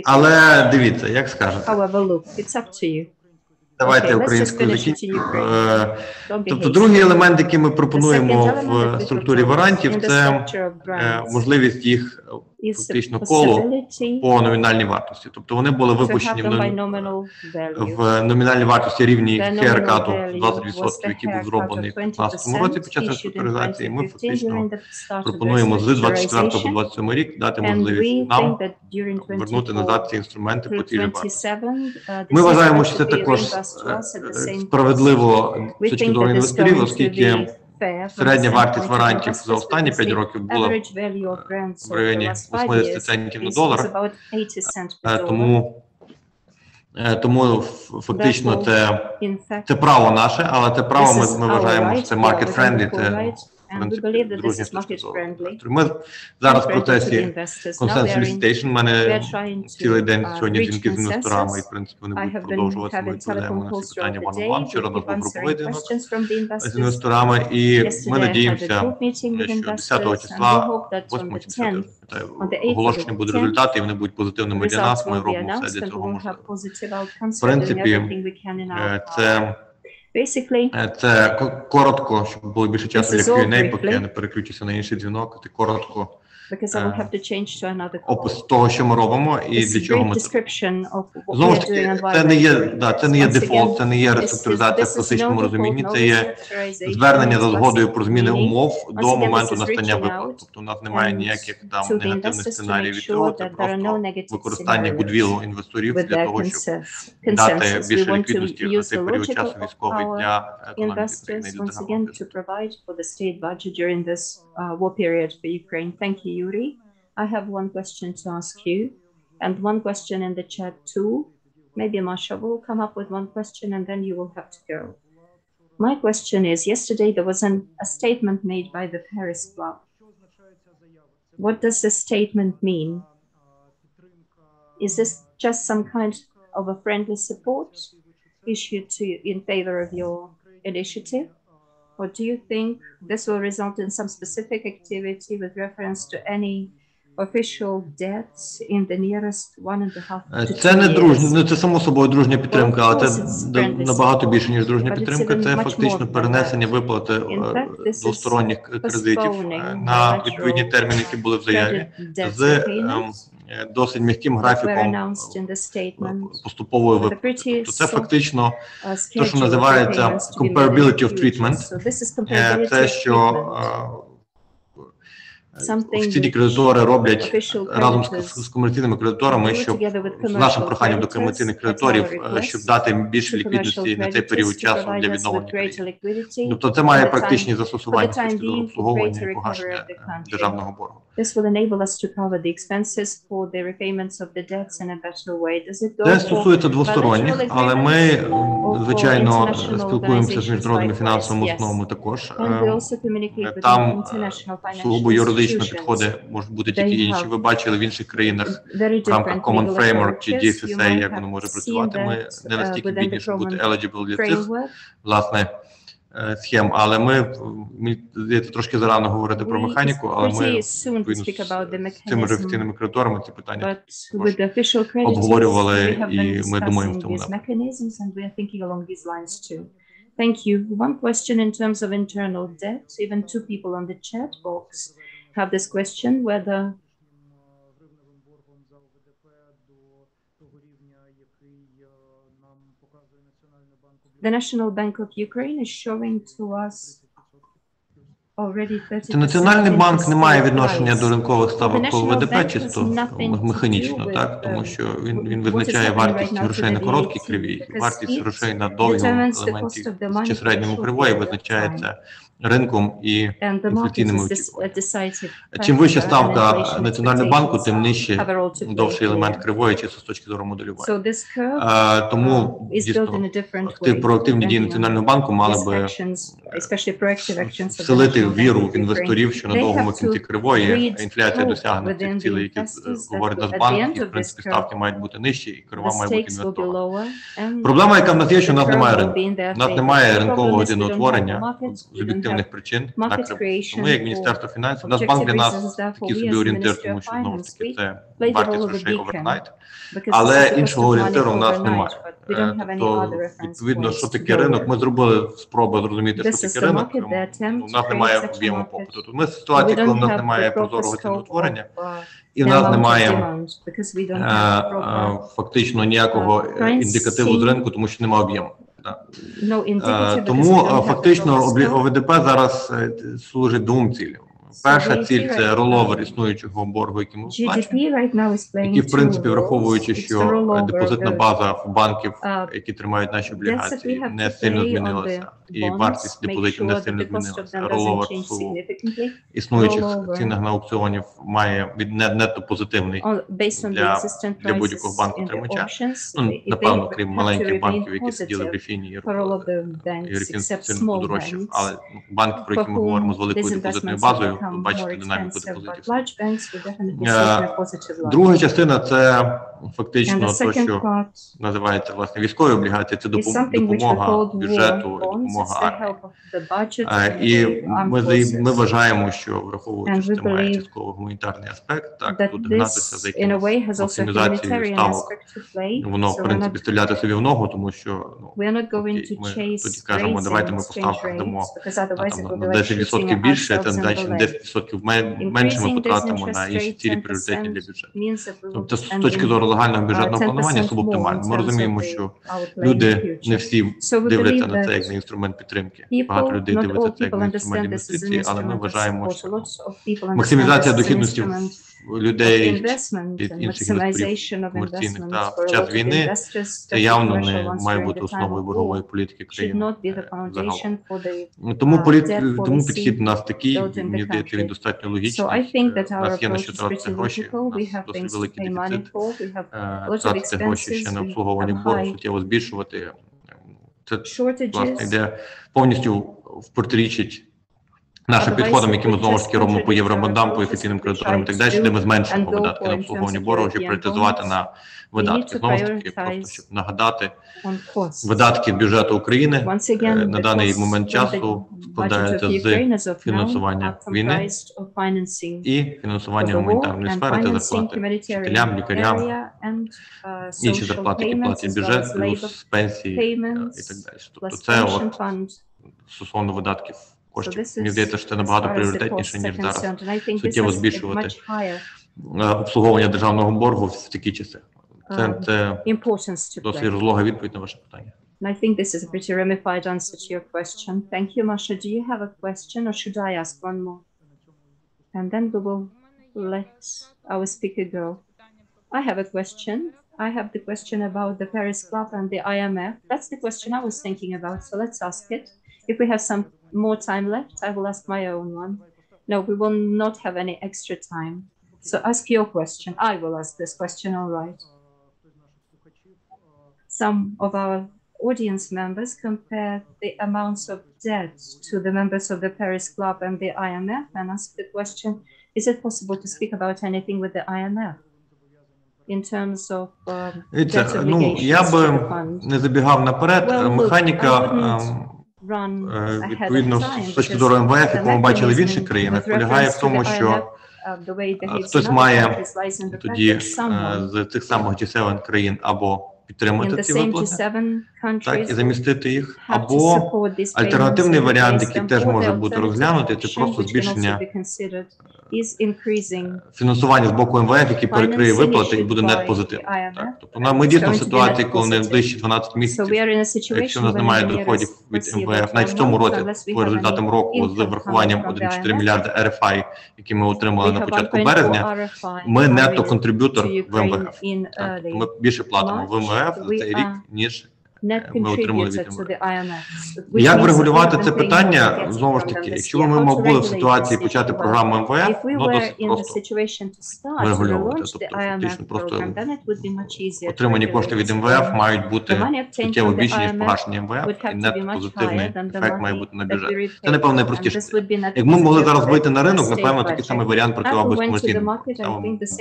Але дивіться, як скажете. Давайте українською закінчимо. Тобто другий елемент, який ми пропонуємо в структурі варантів, це можливість їх фактично колу по номінальній вартості. Тобто вони були випущені в номінальній вартості рівні хейркату 20%, який був зроблений в 2015 році під час реструктуризації. Ми фактично пропонуємо з 24 по 27 рік дати можливість нам вернути назад ці інструменти по тій же вартості. Ми вважаємо, що це також справедливо з точки зору інвесторів, оскільки середня вартість варантів за останні 5 років була в районі 80 центів на долар, тому фактично це право наше, але це право ми вважаємо, що це market-friendly, це в принципі дружня з точки зору. Ми зараз в процесі консенсус solicitation, у мене цілий день сьогодні дзвінки з інвесторами, і в принципі вони будуть продовжувати, ми відповідаємо на всі питання one-on-one. Вчора у нас був груповий дзвінок з інвесторами, і ми надіємося, що 10 числа, 8 чи 10, оголошення будуть результати, і вони будуть позитивними для нас, ми робимо все для цього можливо. В принципі, це коротко, щоб було більше часу для Q&A, поки я не переключуся на інший дзвінок. Коротко, опис того, що ми робимо і для чого ми це. Знову ж таки, це не є дефолт, це не є реструктуризація в класичному розумінні, це є звернення за згодою про зміни умов до моменту настання виплат. Тобто у нас немає ніяких там негативних сценаріїв від цього, це просто використання гудвілу інвесторів для того, щоб дати більше ліквідності на цей період часу військовий для економіки країни, для державного бюджету. I have one question to ask you, and one question in the chat too. Maybe Masha will come up with one question, and then you will have to go. My question is, yesterday there was a statement made by the Paris Club. What does this statement mean? Is this just some kind of a friendly support issued in favor of your initiative? Or do you think this will result in some specific activity with reference to any official debts in the nearest 1.5 to 2 years? Це не дружня, це само собою дружня підтримка, але це набагато більше, ніж дружня підтримка. Це фактично перенесення виплати двосторонніх кредитів на відповідні терміни, які були в заяві, з досить м'яким графіком поступової виплати. Тобто це фактично те, що називається comparability of treatment. Це, що офіційні кредитори роблять разом з комерційними кредиторами, щоб з нашим проханням до комерційних кредиторів, щоб дати більше ліквідності на цей період часу для відновлення країни. Тобто це має практичні застосування з точки зору обслуговування і погашення державного боргу. Це стосується двосторонніх, але ми, звичайно, спілкуємося з міжнародними фінансовими установами також. Там сугубо юридично підходи можуть бути тільки інші. Ви бачили в інших країнах в рамках Common Framework чи DFSA, як воно може працювати. Ми не настільки бідні, щоб бути eligible для цих, власне, схем, але ми здається, трошки зарано говорити про механіку, але ми з цими ж офіційними кредиторами ці питання обговорювали, і ми думаємо в цьому напрямку. Thank you. One question in terms of internal debt. Even two people on the chat box have this question, whether the National Bank of Ukraine is showing to us already 30%. Національний банк не має відношення до ринкових ставок по ВДП чисто механічно, так, тому що він визначає вартість грошей на короткій кривій, вартість грошей на довгому елементі чи середньому кривої визначається ринком і інфляційними очікуваннями. Чим вища ставка Національного банку, тим нижче довший елемент кривої, чисто з точки зору моделювання. Тому дійсно проактивні дії Національного банку мали би вселити віру в інвесторів, що на довгому кінці кривої інфляція досягне цих цілей, які говорить Нацбанк, і в принципі ставки мають бути нищі, і крива має бути інвестована. Проблема, яка в нас є, що в нас немає ринку. У нас немає ринкового ціноутворення з об'єктивних причин на криву. Тому як Міністерство фінансів, Нацбанк для нас такий собі орієнтир, тому що знову ж таки це вартість грошей овернайт, але іншого орієнтиру в нас немає. Тобто, відповідно, що таке ринок, ми зробили спробу зрозуміти, що таке ринок, у нас немає об'єму попиту. Тобто ми в ситуації, коли в нас немає прозорого ціноутворення, і в нас немає фактично ніякого індикативу з ринку, тому що немає об'єму. Тому фактично ОВДП зараз служить двом цілям. Перша ціль – це роловер існуючого боргу, який ми сплачуємо, який, в принципі, враховуючи, що депозитна база банків, які тримають наші облігації, не сильно змінилася, і вартість депозитів не сильно змінилася. Роловер в існуючих цінах на аукціонів має нетто позитивний для будь-якого банку-тримача. Ну, напевно, крім маленьких банків, які сиділи в Рефіні і рухали. І Рефін сильно подорожчав, але банки, про які ми говоримо з великою депозитною базою, бачите динаміку депозитів. Друга частина – це фактично те, що називається власне військові облігації, це допомога бюджету, допомога армії. І ми вважаємо, що враховуючи, що це має частково гуманітарний аспект, так, тут гнатися за якимось оптимізацією ставок, воно, в принципі, стріляти собі в ногу, тому що ми тоді кажемо, давайте ми по ставках дамо на 10% більше, це значить 10% менше ми потратимо на інші цілі пріоритетні для бюджету. Тобто з точки зору загального бюджетного планування субоптимально. Ми розуміємо, що люди не всі дивляться на це як на інструмент підтримки. Багато людей дивляться це як на інструмент інвестиції, але ми вважаємо, що максимізація дохідності людей від інших інвесторів комерційних та в час війни це явно не має бути основою боргової політики країни загалом. Тому підхід у нас такий, мені здається, він достатньо логічний. У нас є на що тратити гроші, у нас досить великий дефіцит, тратити гроші ще на обслуговування боргу, суттєво збільшувати. Це, власне, йде повністю впротирічить нашим підходам, які ми знову ж таки робимо по Євробандам, по ефективним кредиторам і так далі, де ми зменшуємо видатки на обслуговування боргу, щоб пріоритизувати на видатки. Знову ж таки, просто щоб нагадати, видатки бюджету України на даний момент часу складаються з фінансування війни і фінансування гуманітарної сфери та зарплати вчителям, лікарям, інші зарплати, які платять бюджет, плюс пенсії і так далі. Тобто це от стосовно видатків коштів. Мені здається, що це набагато пріоритетніше, ніж зараз суттєво збільшувати обслуговування державного боргу в такі часи. Це досить розлога відповідь на ваше питання. I think this is a pretty ramified answer to your question. Thank you, Masha. Do you have a question or should I ask one more? And then we will let our speaker go. I have a question. I have the question about the Paris Club and the IMF. That's the question I was thinking about, so let's ask it. If we have some more time left, I will ask my own one. No, we will not have any extra time. So ask your question. I will ask this question, all right. Some of our audience members compare the amounts of debt to the members of the Paris Club and the IMF and ask the question, is it possible to speak about anything with the IMF in terms of debt obligations я би не забігав наперед. Механіка, відповідно, з точки зору МВФ, яку ми бачили в інших країнах, полягає в тому, що хтось має тоді з цих самих G7 країн або підтримати ці виплати, так, і замістити їх, або альтернативний варіант, який теж може бути розглянутий, це просто збільшення фінансування з боку МВФ, який перекриє виплати і буде нет позитивним. Тобто ми дійсно в ситуації, коли не в ближчі 12 місяців, якщо у нас немає доходів від МВФ, навіть в цьому році, по результатам року, з врахуванням 1,4 мільярда РФА, які ми отримали на початку березня, ми нетто-контриб'ютор в МВФ. Тобто ми більше платимо в МВФ за цей рік, ніж ми отримали від МВФ. Як врегулювати це питання? Знову ж таки, якщо ми були в ситуації почати програму МВФ, досить просто врегулювати. Тобто, фактично, просто отримані кошти від МВФ мають бути суттєво більші, ніж погашення МВФ, і нет-позитивний ефект має бути на бюджет. Це, напевно, найпростіше. Як ми могли зараз вийти на ринок, напевно, такий самий варіант працював би з комерційним.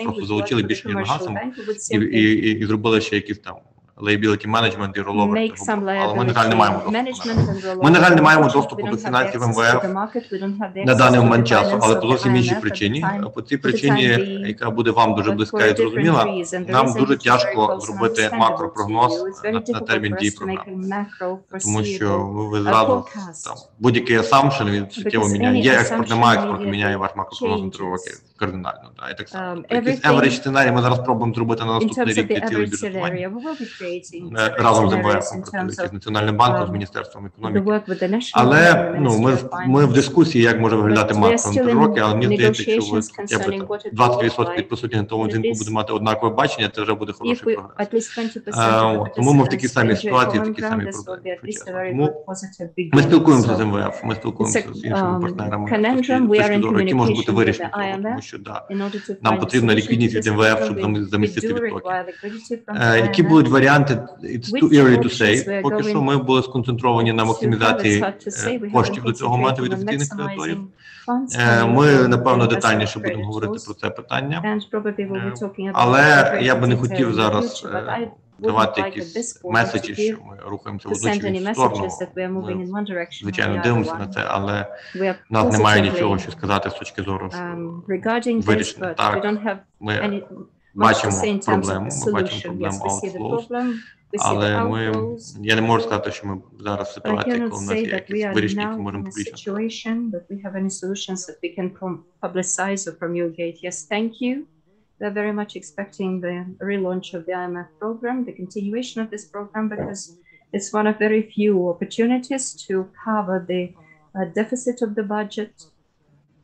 Просто залучили більше, ніж гасом, і зробили ще якісь там liability management і rollover. Але ми, на жаль, не маємо доступу. Ми, на жаль, не маємо доступу до фінансів МВФ на даний момент часу, але по зовсім іншій причині. По цій причині, яка буде вам дуже близька і зрозуміла, нам дуже тяжко зробити макропрогноз на термін дії програми. Тому що ви зразу, будь-який assumption, він суттєво міняє. Є експорт, немає експорту, міняє ваш макропрогноз на 3 роки кардинально. І так само. Якийсь average сценарій ми зараз пробуємо зробити на наступний рік і цілий бюджетування. Разом з МВФ, з Національним банком, з Міністерством економіки. Але ми в дискусії, як може виглядати макро на 3 роки, але мені здається, що ви 20% присутніх на тому дзвінку буде мати однакове бачення, це вже буде хороший прогрес. Тому ми в такій самій ситуації, в такій самій проблемі. Ми спілкуємося з МВФ, ми спілкуємося з іншими партнерами, які можуть бути вирішені, тому що нам потрібна ліквідність від МВФ, щоб замістити відтоки. Які будуть варіанти? It's too early to say. Поки що ми були сконцентровані на максимізації коштів до цього моменту від офіційних кредиторів. Ми, напевно, детальніше будемо говорити про це питання. Але я би не хотів зараз давати якісь меседжі, що ми рухаємося в одну чи в іншу сторону. Ми, звичайно, дивимося на це, але в нас немає нічого, що сказати з точки зору вирішення. Так, ми бачимо проблему outflows, Але я не можу сказати, що ми зараз в ситуації, коли у нас є якісь вирішення, які можемо публічно promulgate. Yes, thank you. We're very much expecting the relaunch of the IMF program, the continuation of this program, because it's one of very few opportunities to cover the deficit of the budget,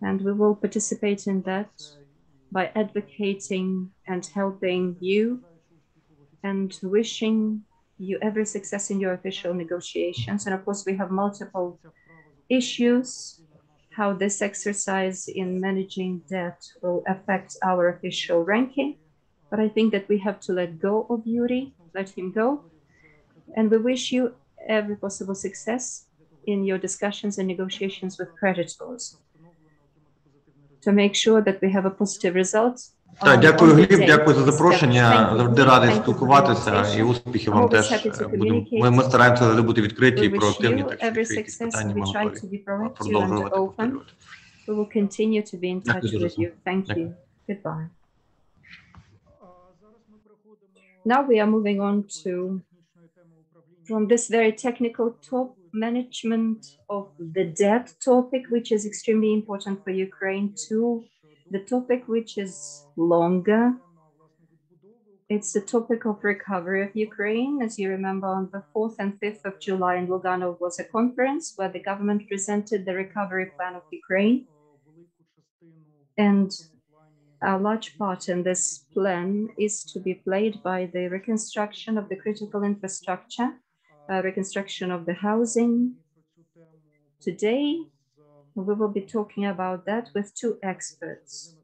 and we will participate in that by advocating and helping you and wishing you every success in your official negotiations. And of course, we have multiple issues, how this exercise in managing debt will affect our official ranking. But I think that we have to let go of Yuri, let him go. And we wish you every possible success in your discussions and negotiations with creditors to make sure that we have a positive result. Так, дякую, Гліб, дякую за запрошення. Завжди радий спілкуватися і успіхів вам теж. Ми стараємося завжди бути відкриті і проактивні, так що якщо якісь питання, ми готові продовжувати повторювати. We will continue to be in touch with you. Thank you. Goodbye. Now we are moving on to, from this very technical top management of the debt topic, which is extremely important for Ukraine, to the topic which is longer. It's the topic of recovery of Ukraine. As you remember, on the 4th and 5th of July in Lugano was a conference where the government presented the recovery plan of Ukraine. And a large part in this plan is to be played by the reconstruction of the critical infrastructure, reconstruction of the housing. Today, we will be talking about that with two experts,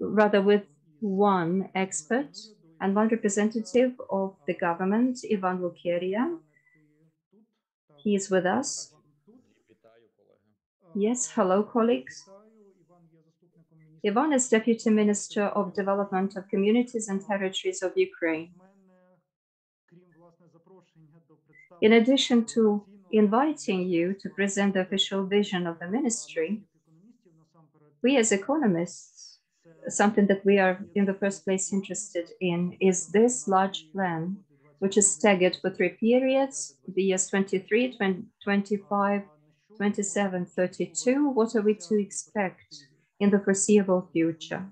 rather with one expert and one representative of the government, Ivan Lukeria. He is with us. Yes, hello, colleagues. Ivan is Deputy Minister of Development of Communities and Territories of Ukraine. In addition to inviting you to present the official vision of the ministry, we as economists, something that we are in the first place interested in is this large plan, which is staggered for 3 periods, the years 23, 25, 27, 32. What are we to expect in the foreseeable future?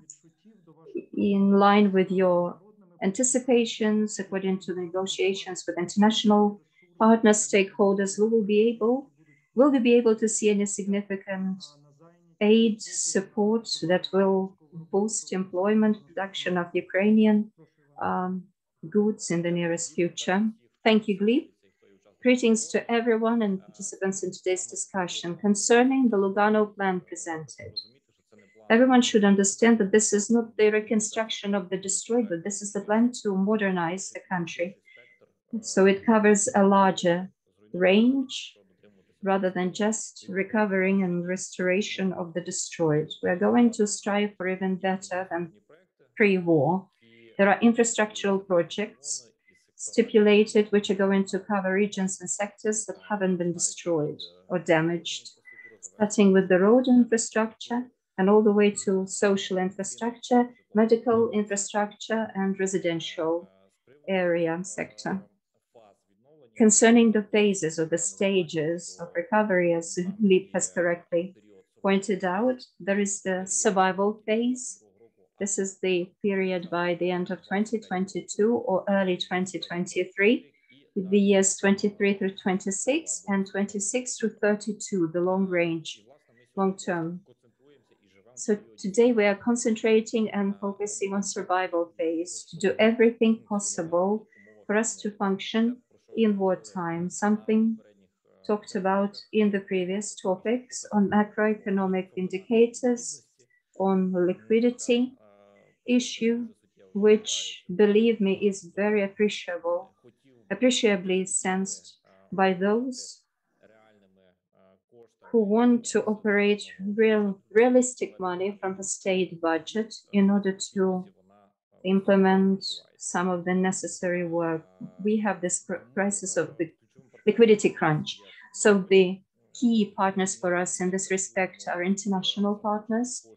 In line with your anticipations, according to the negotiations with international partners, stakeholders, will we be able to see any significant aid support that will boost employment, production of Ukrainian goods in the nearest future? Thank you, Gleb. Greetings to everyone and participants in today's discussion concerning the Lugano plan presented. Everyone should understand that this is not the reconstruction of the destroyed, but this is the plan to modernize the country. So it covers a larger range rather than just recovering and restoration of the destroyed. We're going to strive for even better than pre-war. There are infrastructural projects stipulated which are going to cover regions and sectors that haven't been destroyed or damaged, starting with the road infrastructure and all the way to social infrastructure, medical infrastructure, and residential area sector. Concerning the phases or the stages of recovery, as Leap has correctly pointed out, there is the survival phase. This is the period by the end of 2022 or early 2023, with the years 23 through 26 and 26 through 32, the long range, long term. So today we are concentrating and focusing on survival phase to do everything possible for us to function in wartime, something talked about in the previous topics on macroeconomic indicators, on liquidity issue, which, believe me, is very appreciably sensed by those who want to operate realistic money from the state budget in order to implement some of the necessary work. We have this crisis of the liquidity crunch. So the key partners for us in this respect are international partners.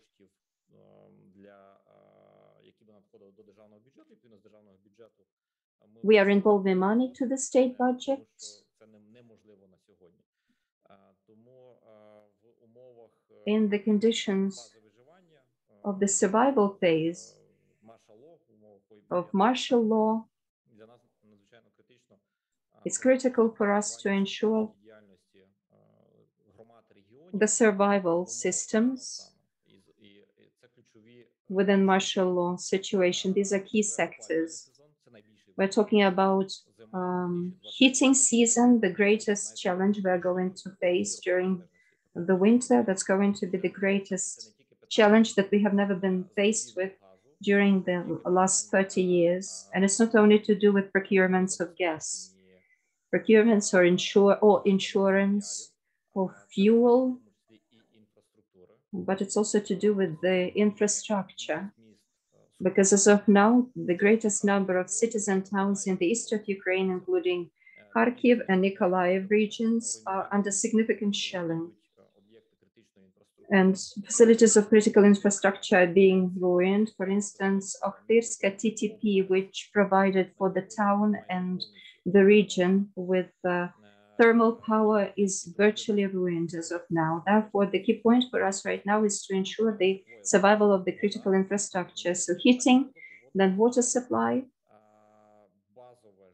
we are involving money to the state budget. In the conditions of the survival phase of martial law, it's critical for us to ensure the survival systems within martial law situation. These are key sectors. We're talking about heating season, the greatest challenge we're going to face during the winter. That's going to be the greatest challenge that we have never been faced with during the last 30 years. And it's not only to do with procurements of gas, procurements or insurance or fuel, but it's also to do with the infrastructure. Because as of now, the greatest number of cities and towns in the east of Ukraine, including Kharkiv and Nikolaev regions, are under significant shelling. And facilities of critical infrastructure are being ruined. For instance, Okhtirska TTP, which provided for the town and the region with thermal power, is virtually ruined as of now. Therefore, the key point for us right now is to ensure the survival of the critical infrastructure. So heating, then water supply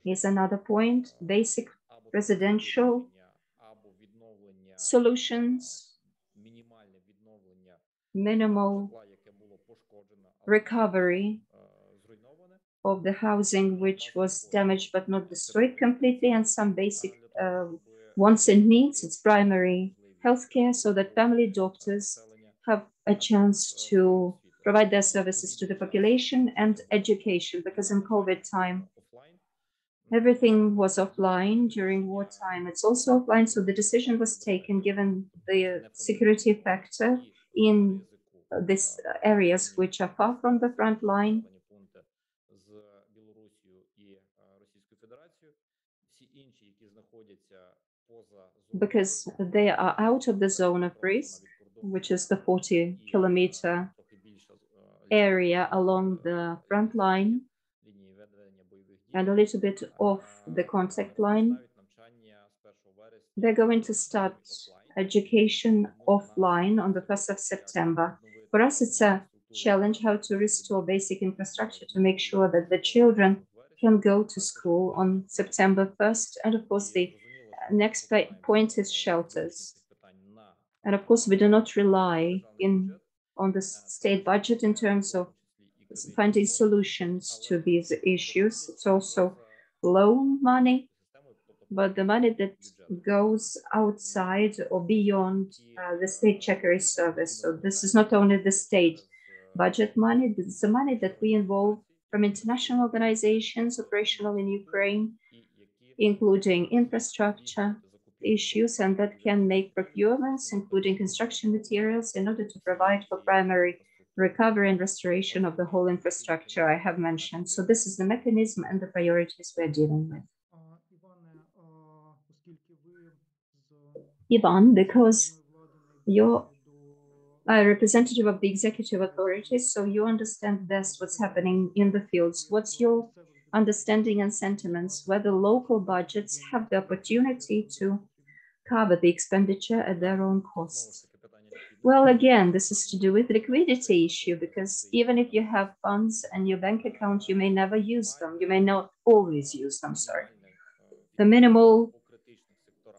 is another point, basic residential solutions, minimal recovery of the housing which was damaged but not destroyed completely, and some basic wants and needs. It's primary healthcare, so that family doctors have a chance to provide their services to the population, and education, because in COVID time, everything was offline. During wartime, it's also offline. So the decision was taken, given the security factor in these areas which are far from the front line, because they are out of the zone of risk, which is the 40-kilometer area along the front line and a little bit off the contact line. They're going to start education offline on the 1st of September. For us, it's a challenge how to restore basic infrastructure to make sure that the children can go to school on September 1st. And of course, the next point is shelters. And of course, we do not rely on the state budget in terms of finding solutions to these issues. It's also loan money, but the money that goes outside or beyond the state checkery service. So this is not only the state budget money, this is the money that we involve from international organizations operational in Ukraine, including infrastructure issues, and that can make procurements, including construction materials, in order to provide for primary recovery and restoration of the whole infrastructure I have mentioned. So this is the mechanism and the priorities we're dealing with. Ivan, because you're a representative of the executive authorities, so you understand best what's happening in the fields. What's your understanding and sentiments whether local budgets have the opportunity to cover the expenditure at their own cost? Well, again, this is to do with liquidity issue, because even if you have funds in your bank account, you may never use them. You may not always use them, sorry. The minimal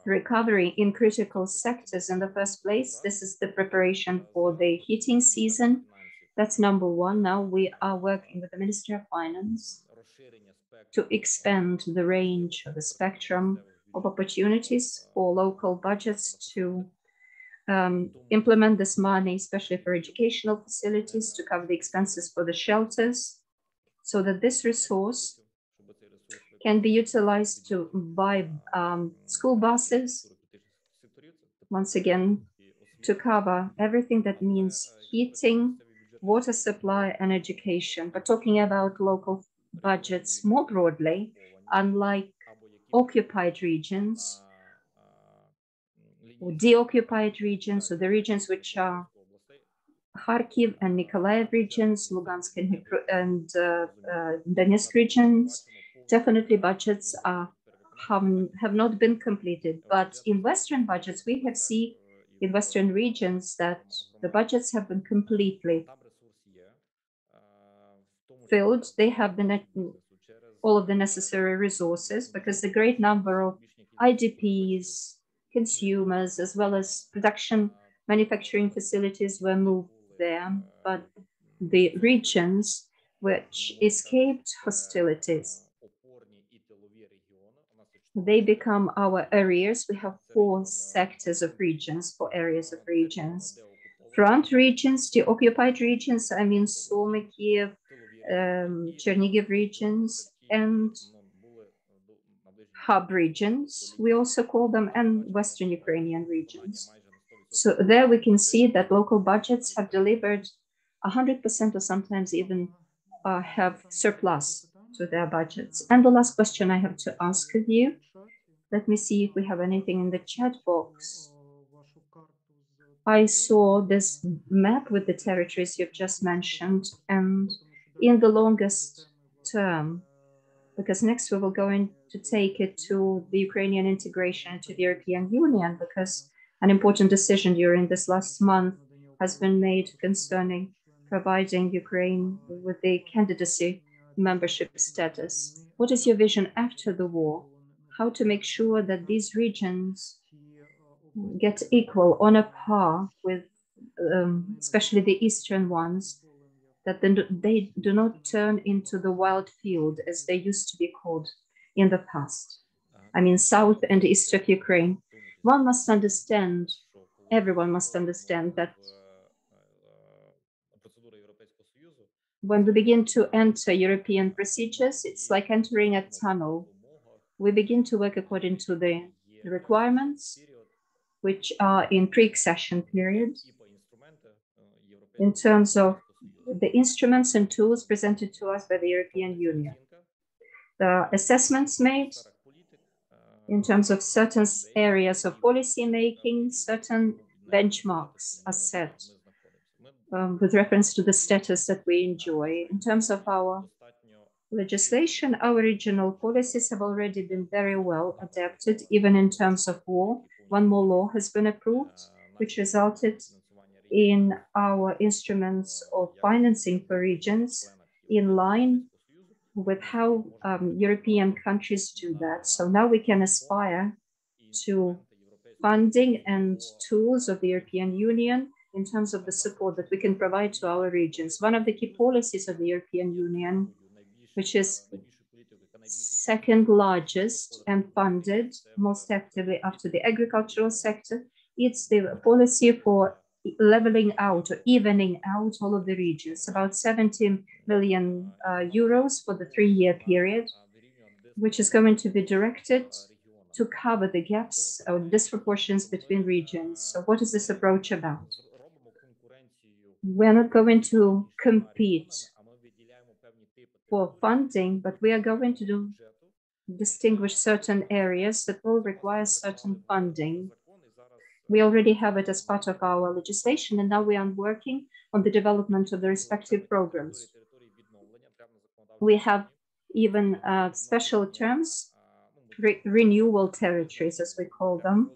recovery in critical sectors in the first place, this is the preparation for the heating season. That's number one. Now we are working with the Ministry of Finance to expand the range of the spectrum of opportunities for local budgets to implement this money, especially for educational facilities, to cover the expenses for the shelters, so that this resource can be utilized to buy school buses, once again, to cover everything that means heating, water supply, and education. But talking about local budgets more broadly, unlike occupied regions or deoccupied regions, or the regions which are Kharkiv and Nikolaev regions, Lugansk and Donetsk regions, definitely budgets have not been completed, but in Western budgets, we have seen in Western regions that the budgets have been completely filled. They have been all of the necessary resources because the great number of IDPs, consumers, as well as production manufacturing facilities were moved there. But the regions which escaped hostilities, they become our areas. We have 4 sectors of regions, 4 areas of regions. Front regions, the occupied regions, I mean Sumy, Kiev, Chernigiv regions, and hub regions, we also call them, and Western Ukrainian regions. So there we can see that local budgets have delivered 100% or sometimes even have surplus to their budgets. And the last question I have to ask of you, let me see if we have anything in the chat box. I saw this map with the territories you've just mentioned, and in the longest term, because next we will go to take it to the Ukrainian integration to the European Union, because an important decision during this last month has been made concerning providing Ukraine with the candidacy membership status. What is your vision after the war? How to make sure that these regions get equal, on a par with, especially the eastern ones, that they do not turn into the wild field as they used to be called in the past. I mean, South and East of Ukraine. One must understand, everyone must understand that when we begin to enter European procedures, it's like entering a tunnel. We begin to work according to the requirements, which are in pre-accession period, in terms of the instruments and tools presented to us by the European Union. The assessments made in terms of certain areas of policy making, certain benchmarks are set with reference to the status that we enjoy. In terms of our legislation, our regional policies have already been very well adapted, even in terms of war. One more law has been approved, which resulted in our instruments of financing for regions in line with how European countries do that. So now we can aspire to funding and tools of the European Union in terms of the support that we can provide to our regions. One of the key policies of the European Union, which is second largest and funded most actively after the agricultural sector, it's the policy for leveling out or evening out all of the regions, about 70 million euros for the 3-year period, which is going to be directed to cover the gaps or disproportions between regions. So what is this approach about? We're not going to compete for funding, but we are going to distinguish certain areas that will require certain funding. We already have it as part of our legislation, and now we are working on the development of the respective programs. We have even special terms, renewal territories, as we call them.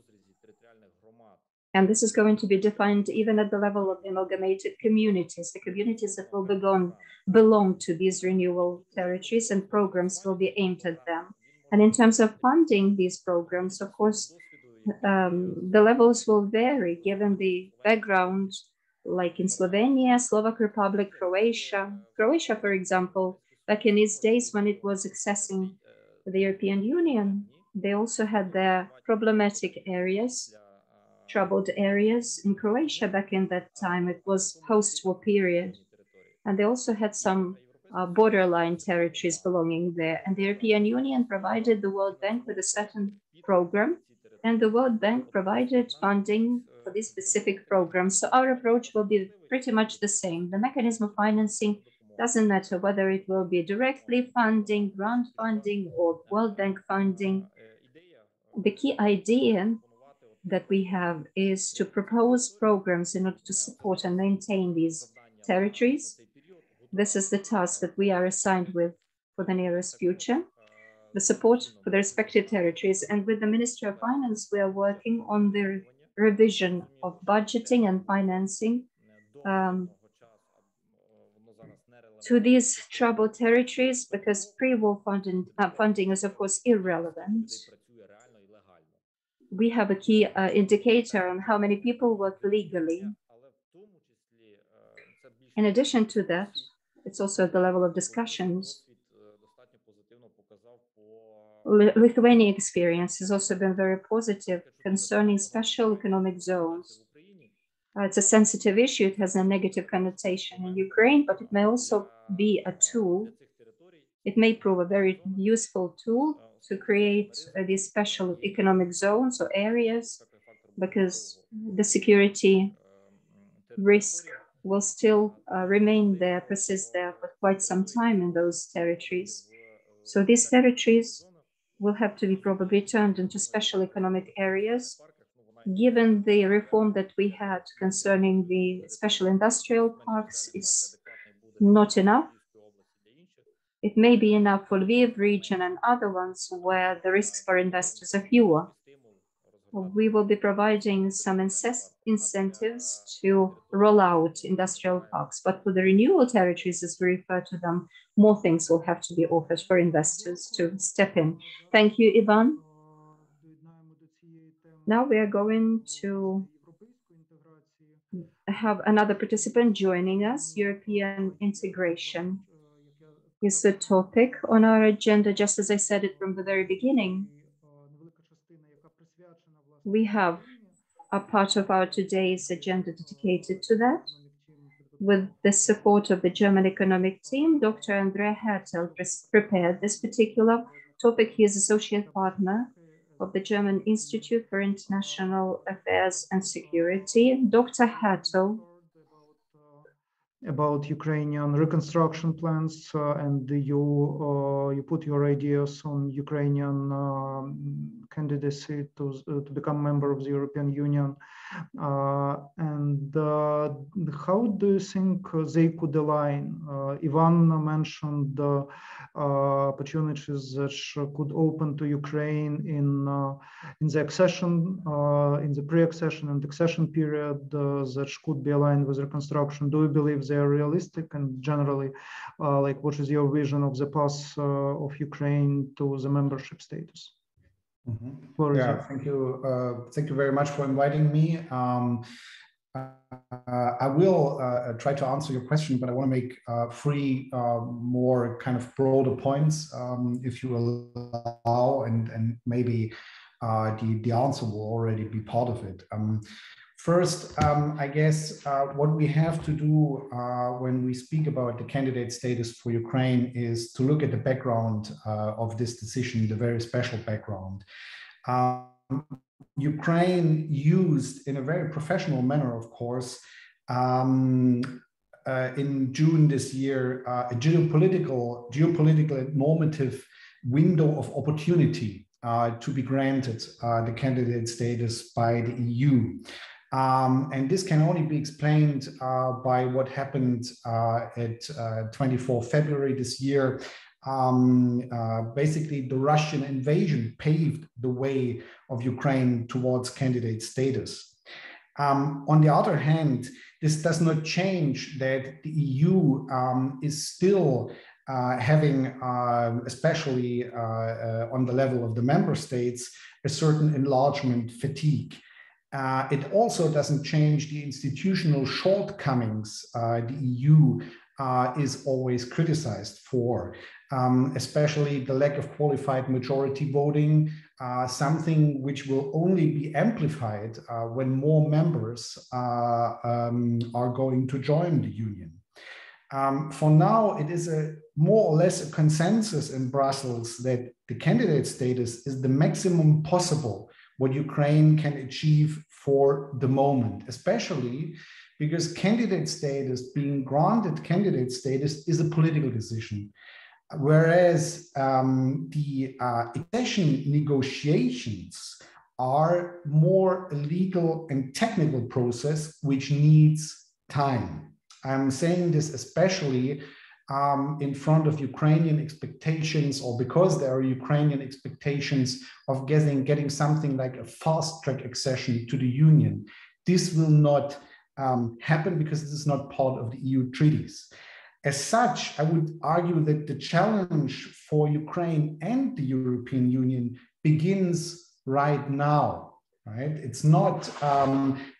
And this is going to be defined even at the level of amalgamated communities, the communities that will belong to these renewal territories, and programs will be aimed at them. And in terms of funding these programs, of course, the levels will vary given the background, like in Slovenia, Slovak Republic, Croatia. Croatia, for example, back in its days when it was accessing the European Union, they also had their problematic areas, troubled areas in Croatia back in that time. It was post-war period. And they also had some borderline territories belonging there. And the European Union provided the World Bank with a certain program, and the World Bank provided funding for this specific program. So our approach will be pretty much the same. The mechanism of financing doesn't matter whether it will be directly funding, grant funding, or World Bank funding. The key idea that we have is to propose programs in order to support and maintain these territories. This is the task that we are assigned with for the nearest future. the support for the respective territories. And with the Ministry of Finance, we are working on the revision of budgeting and financing to these troubled territories, because pre-war funding is, of course, irrelevant. We have a key indicator on how many people work legally. In addition to that, it's also at the level of discussions. Lithuanian experience has also been very positive concerning special economic zones. It's a sensitive issue. It has a negative connotation in Ukraine, but it may also be a tool. It may prove a very useful tool to create these special economic zones or areas, because the security risk will still remain there, persist there for quite some time in those territories. So these territories will have to be probably turned into special economic areas. Given the reform that we had concerning the special industrial parks, is not enough. It may be enough for Lviv region and other ones where the risks for investors are fewer. We will be providing some incentives to roll out industrial parks, but for the renewal territories, as we refer to them, more things will have to be offered for investors to step in. Thank you, Ivan. Now we are going to have another participant joining us. European integration is the topic on our agenda. Just as I said it from the very beginning, we have a part of our today's agenda dedicated to that. With the support of the German economic team, Dr. Andrea Hertel prepared this particular topic. He is associate partner of the German Institute for International Affairs and Security. Dr. Hertel. About Ukrainian reconstruction plans, and you put your ideas on Ukrainian candidacy to become a member of the European Union. And how do you think they could align? Ivan mentioned opportunities that could open to Ukraine in the accession, in the pre-accession and accession period that could be aligned with reconstruction. Do you believe they are realistic? And generally, like, what is your vision of the path of Ukraine to the membership status? Mm-hmm. Yeah, thank you. Thank you very much for inviting me. I will try to answer your question, but I want to make three more kind of broader points, if you allow, and maybe the answer will already be part of it. First, I guess what we have to do when we speak about the candidate status for Ukraine is to look at the background of this decision, the very special background. Ukraine used, in a very professional manner, of course, in June this year, a geopolitical and normative window of opportunity to be granted the candidate status by the EU. And this can only be explained by what happened at 24 February this year. Basically, the Russian invasion paved the way of Ukraine towards candidate status. On the other hand, this does not change that the EU is still having, especially on the level of the member states, a certain enlargement fatigue. It also doesn't change the institutional shortcomings the EU is always criticized for, especially the lack of qualified majority voting, something which will only be amplified when more members are going to join the Union. For now, it is more or less a consensus in Brussels that the candidate status is the maximum possible what Ukraine can achieve for the moment, especially because candidate status, being granted candidate status, is a political decision. Whereas the accession negotiations are more a legal and technical process which needs time. I'm saying this especially in front of Ukrainian expectations, or because there are Ukrainian expectations of getting something like a fast-track accession to the Union. This will not happen because this is not part of the EU treaties. As such, I would argue that the challenge for Ukraine and the European Union begins right now, right? It's not,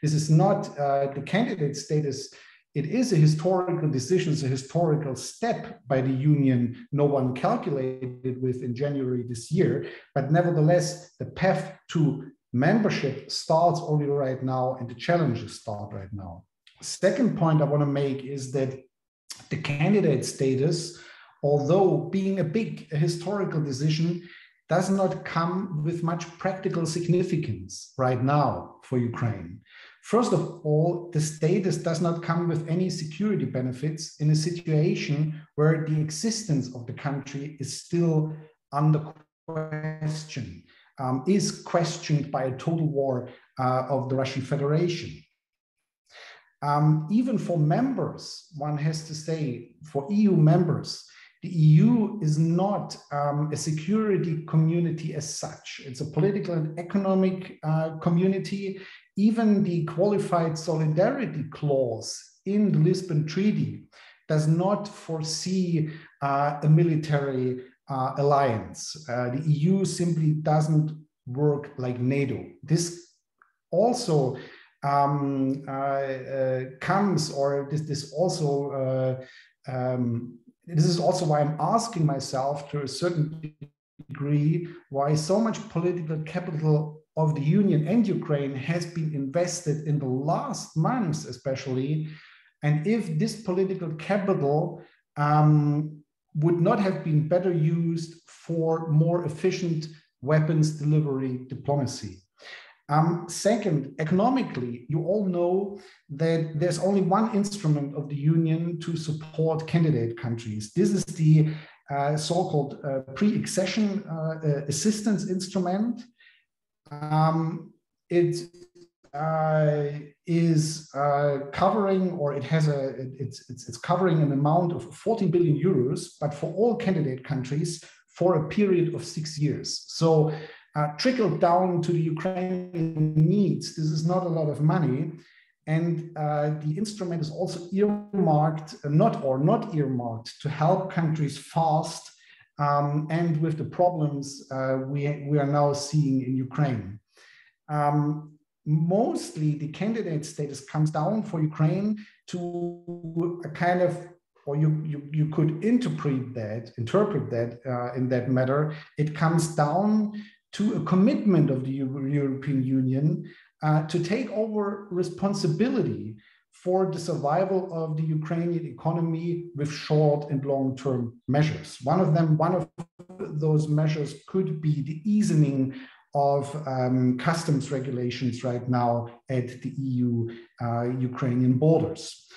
this is not the candidate status. It is a historical decision, it's a historical step by the Union no one calculated with in January this year, but nevertheless, the path to membership starts only right now and the challenges start right now. Second point I want to make is that the candidate status, although being a big historical decision, does not come with much practical significance right now for Ukraine. First of all, the status does not come with any security benefits in a situation where the existence of the country is still under question, is questioned by a total war of the Russian Federation. Even for members, one has to say, for EU members, the EU is not a security community as such. It's a political and economic community. Even the qualified solidarity clause in the Lisbon Treaty does not foresee a military alliance. The EU simply doesn't work like NATO. This also comes, or this is also why I'm asking myself to a certain degree why so much political capital of the Union and Ukraine has been invested in the last months, especially, and if this political capital would not have been better used for more efficient weapons delivery diplomacy. Second, economically, you all know that there's only one instrument of the Union to support candidate countries. This is the so-called pre-accession assistance instrument. It is covering, or it has it's covering an amount of 14 billion euros, but for all candidate countries for a period of 6 years. So trickled down to the Ukrainian needs, this is not a lot of money. And the instrument is also earmarked, not earmarked, to help countries fast and with the problems we are now seeing in Ukraine. Mostly the candidate status comes down for Ukraine to a kind of, or you could interpret that in that matter, it comes down to a commitment of the European Union to take over responsibility for the survival of the Ukrainian economy with short and long-term measures. One of those measures could be the easing of customs regulations right now at the EU-Ukrainian borders.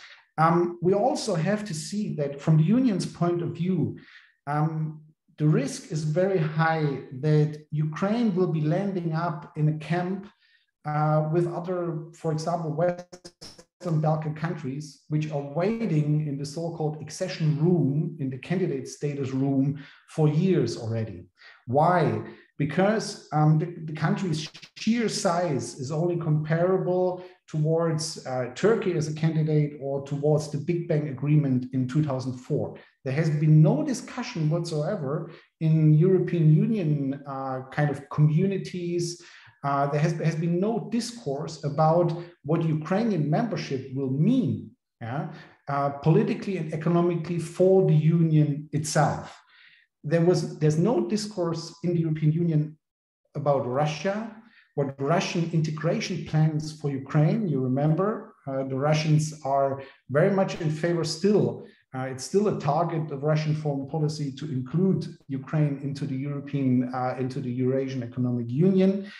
We also have to see that from the Union's point of view, the risk is very high that Ukraine will be landing up in a camp with other, for example, Western Balkan countries, which are waiting in the so-called accession room, in the candidate status room, for years already. Why? Because the country's sheer size is only comparable towards Turkey as a candidate or towards the Big Bang Agreement in 2004. There has been no discussion whatsoever in European Union kind of communities. There has been no discourse about what Ukrainian membership will mean politically and economically for the Union itself. There's no discourse in the European Union about Russia, what Russian integration plans for Ukraine. You remember, the Russians are very much in favor still. It's still a target of Russian foreign policy to include Ukraine into the Eurasian Economic Union.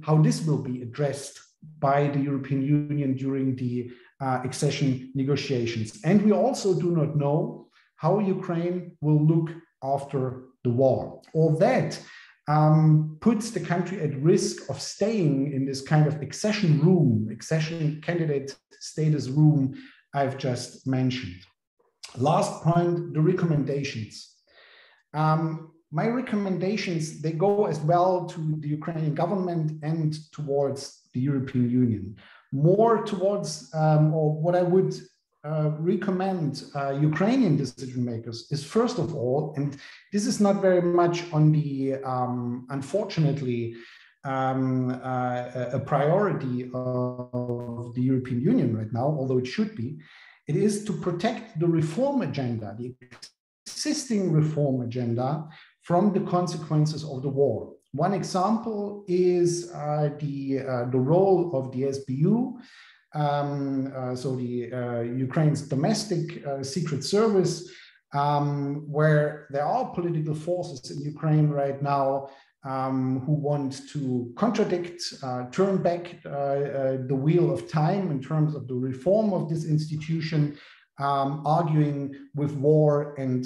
How this will be addressed by the European Union during the accession negotiations. And we also do not know how Ukraine will look after the war. All that puts the country at risk of staying in this kind of accession room, accession candidate status room I've just mentioned. Last point, the recommendations. My recommendations, they go as well to the Ukrainian government and towards the European Union. More towards, or what I would recommend Ukrainian decision makers is, first of all, and this is not very much on the, unfortunately, a priority of the European Union right now, although it should be, it is to protect the reform agenda, the existing reform agenda, from the consequences of the war. One example is the role of the SBU, so the Ukraine's domestic secret service, where there are political forces in Ukraine right now who want to contradict, turn back the wheel of time in terms of the reform of this institution, arguing with war and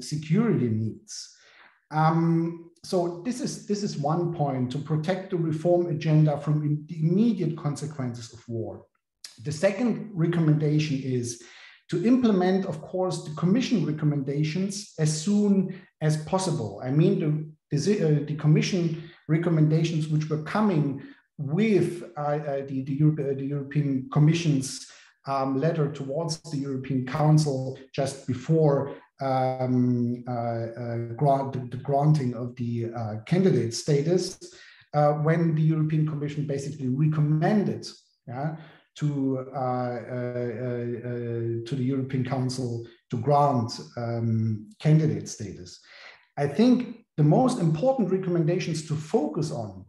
security needs. So this is one point, to protect the reform agenda from the immediate consequences of war. The second recommendation is to implement, of course, the Commission recommendations as soon as possible. I mean, the Commission recommendations which were coming with the European Commission's letter towards the European Council just before the granting of the candidate status, when the European Commission basically recommended to the European Council to grant candidate status. I think the most important recommendations to focus on,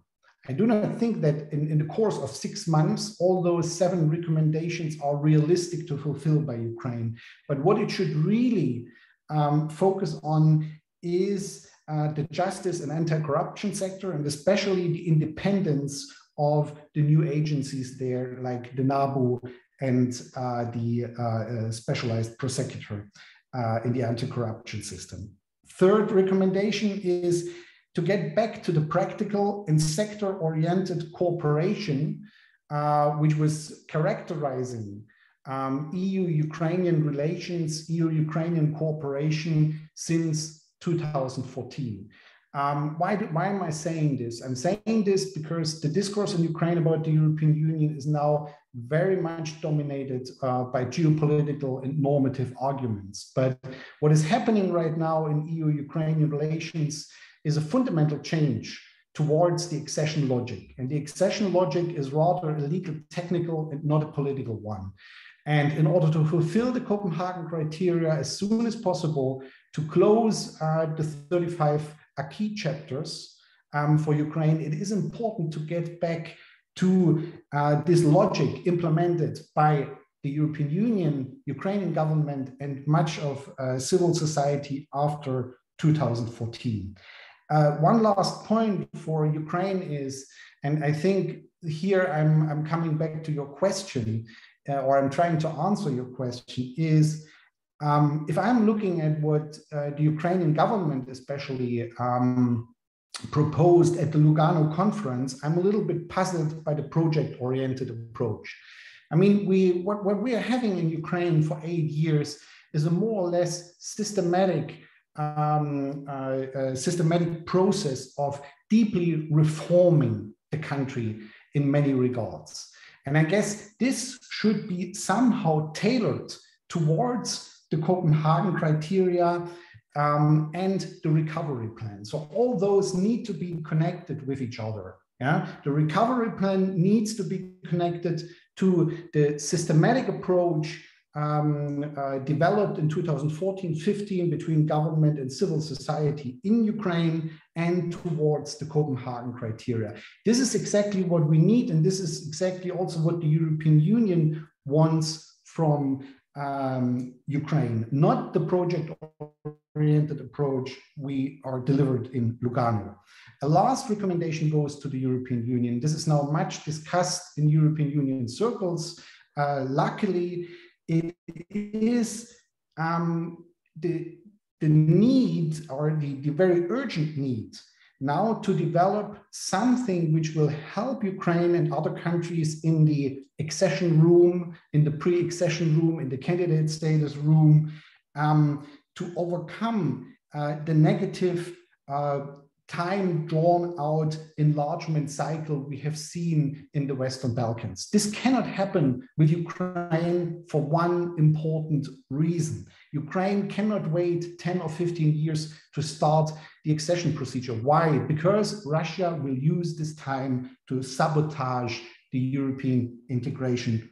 I do not think that in the course of 6 months, all those 7 recommendations are realistic to fulfill by Ukraine. But what it should really focus on is the justice and anti-corruption sector, and especially the independence of the new agencies there, like the NABU and the specialized prosecutor in the anti-corruption system. Third recommendation is to get back to the practical and sector-oriented cooperation, which was characterizing EU-Ukrainian relations, EU-Ukrainian cooperation since 2014. Why am I saying this? I'm saying this because the discourse in Ukraine about the European Union is now very much dominated by geopolitical and normative arguments. But what is happening right now in EU-Ukrainian relations is a fundamental change towards the accession logic. And the accession logic is rather a legal technical and not a political one. And in order to fulfill the Copenhagen criteria as soon as possible, to close the 35 acquis chapters for Ukraine, it is important to get back to this logic implemented by the European Union, Ukrainian government, and much of civil society after 2014. One last point for Ukraine is, and I think here I'm coming back to your question, or I'm trying to answer your question, is if I'm looking at what the Ukrainian government especially proposed at the Lugano conference, I'm a little bit puzzled by the project-oriented approach. I mean, what we are having in Ukraine for 8 years is a more or less systematic process of deeply reforming the country in many regards. And I guess this should be somehow tailored towards the Copenhagen criteria and the recovery plan. So all those need to be connected with each other. Yeah? The recovery plan needs to be connected to the systematic approach developed in 2014-15 between government and civil society in Ukraine and towards the Copenhagen criteria. This is exactly what we need, and this is exactly also what the European Union wants from Ukraine, not the project-oriented approach we are delivered in Lugano. A last recommendation goes to the European Union. This is now much discussed in European Union circles. Luckily, it is the need, or the very urgent need now to develop something which will help Ukraine and other countries in the accession room, in the pre-accession room, in the candidate status room, to overcome the negative time drawn out enlargement cycle we have seen in the Western Balkans. This cannot happen with Ukraine for one important reason. Ukraine cannot wait 10 or 15 years to start the accession procedure. Why? Because Russia will use this time to sabotage the European integration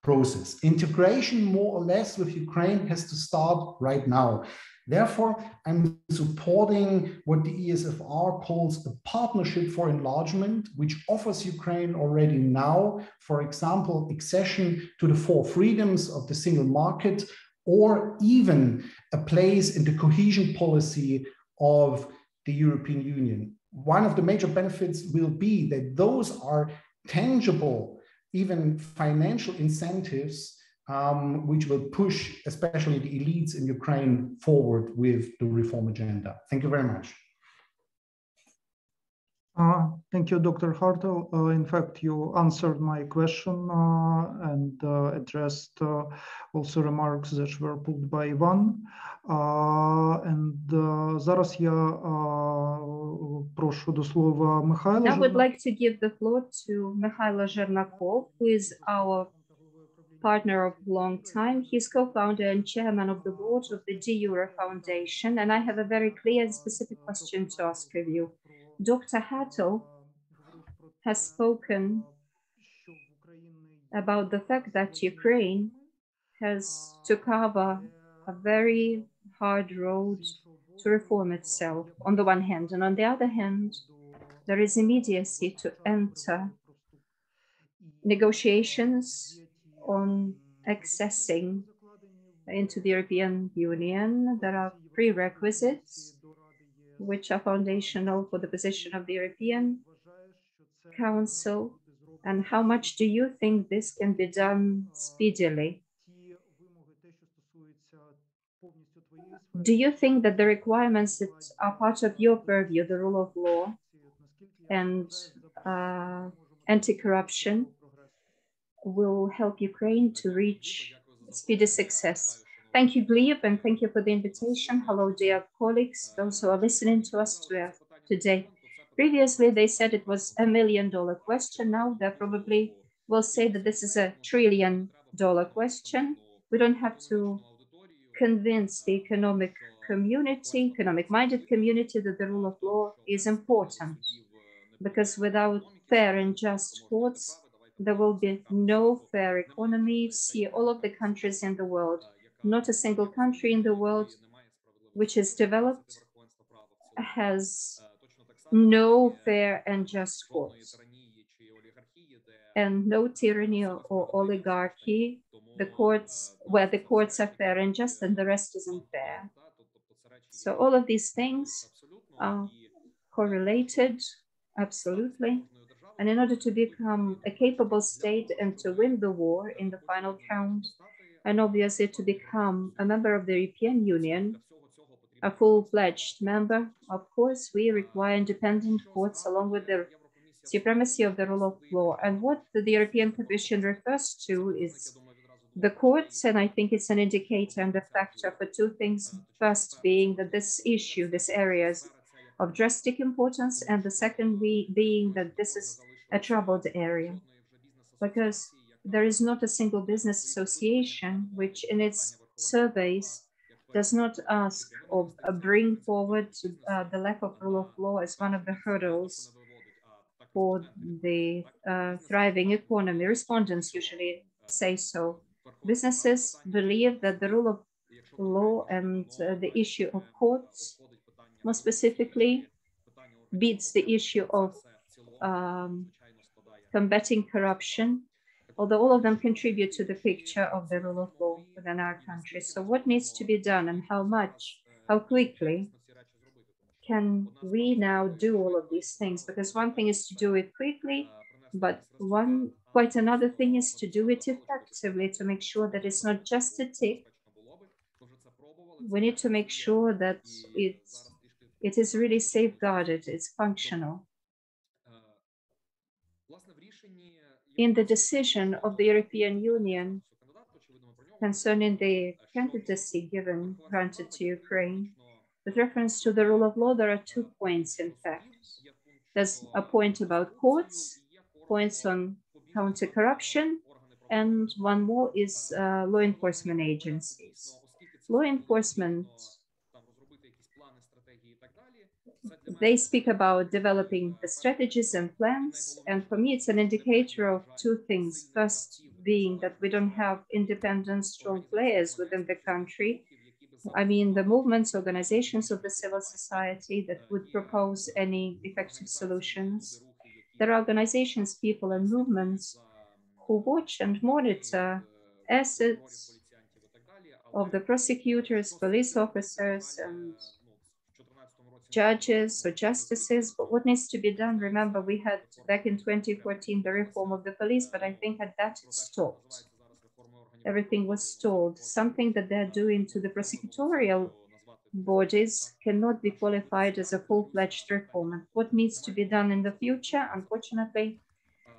process. Integration, more or less, with Ukraine has to start right now. Therefore, I'm supporting what the ESFR calls a partnership for enlargement, which offers Ukraine already now, for example, accession to the 4 freedoms of the single market, or even a place in the cohesion policy of the European Union. One of the major benefits will be that those are tangible, even financial incentives, which will push especially the elites in Ukraine forward with the reform agenda. Thank you very much. Thank you, Dr. Hartel. In fact, you answered my question and addressed also remarks that were put by Ivan. Зараз я прошу до слова Михайла. I would like to give the floor to Mikhailo Zhernakov, who is our partner of a long time. He's co-founder and chairman of the board of the De Jure Foundation, and I have a very clear and specific question to ask of you. Dr. Hartel has spoken about the fact that Ukraine has to cover a very hard road to reform itself on the one hand, and on the other hand, there is immediacy to enter negotiations on accessing into the European Union. There are prerequisites which are foundational for the position of the European Council. And how much do you think this can be done speedily? Do you think that the requirements that are part of your purview, the rule of law and anti-corruption, will help Ukraine to reach speedy success? Thank you, Gleb, and thank you for the invitation. Hello, dear colleagues, those who are listening to us today. Previously, they said it was $1 million question. Now they probably will say that this is $1 trillion question. We don't have to convince the economic-minded community that the rule of law is important, because without fair and just courts, there will be no fair economy. See all of the countries in the world. Not a single country in the world which is developed has no fair and just courts, and no tyranny or oligarchy. The courts, where the courts are fair and just, and the rest isn't fair. So all of these things are correlated, absolutely. And in order to become a capable state and to win the war in the final count, and obviously to become a member of the European Union, a full-fledged member, of course, we require independent courts along with the supremacy of the rule of law. And what the European Commission refers to is the courts, and I think it's an indicator and a factor for 2 things. First being that this issue, this area is of drastic importance, and the second being that this is a troubled area, because there is not a single business association which in its surveys does not ask or bring forward the lack of rule of law as one of the hurdles for the thriving economy. Respondents usually say so. Businesses believe that the rule of law and the issue of courts, more specifically, beats the issue of combating corruption, although all of them contribute to the picture of the rule of law within our country. So what needs to be done, and how much, how quickly can we now do all of these things? Because one thing is to do it quickly, but quite another thing is to do it effectively, to make sure that it's not just a tick. We need to make sure that it is really safeguarded, it's functional. In the decision of the European Union concerning the candidacy granted to Ukraine. With reference to the rule of law, there are 2 points, in fact. There's a point about courts, points on counter-corruption, and one more is law enforcement agencies. Law enforcement, they speak about developing the strategies and plans, and for me it's an indicator of 2 things. First being that we don't have independent, strong players within the country. I mean, the movements, organizations of the civil society that would propose any effective solutions. There are organizations, people, and movements who watch and monitor assets of the prosecutors, police officers, and judges or justices. But what needs to be done? Remember, we had back in 2014 the reform of the police, but I think at that it stopped. Everything was stalled. Something that they're doing to the prosecutorial bodies cannot be qualified as a full-fledged reform. And what needs to be done in the future, unfortunately,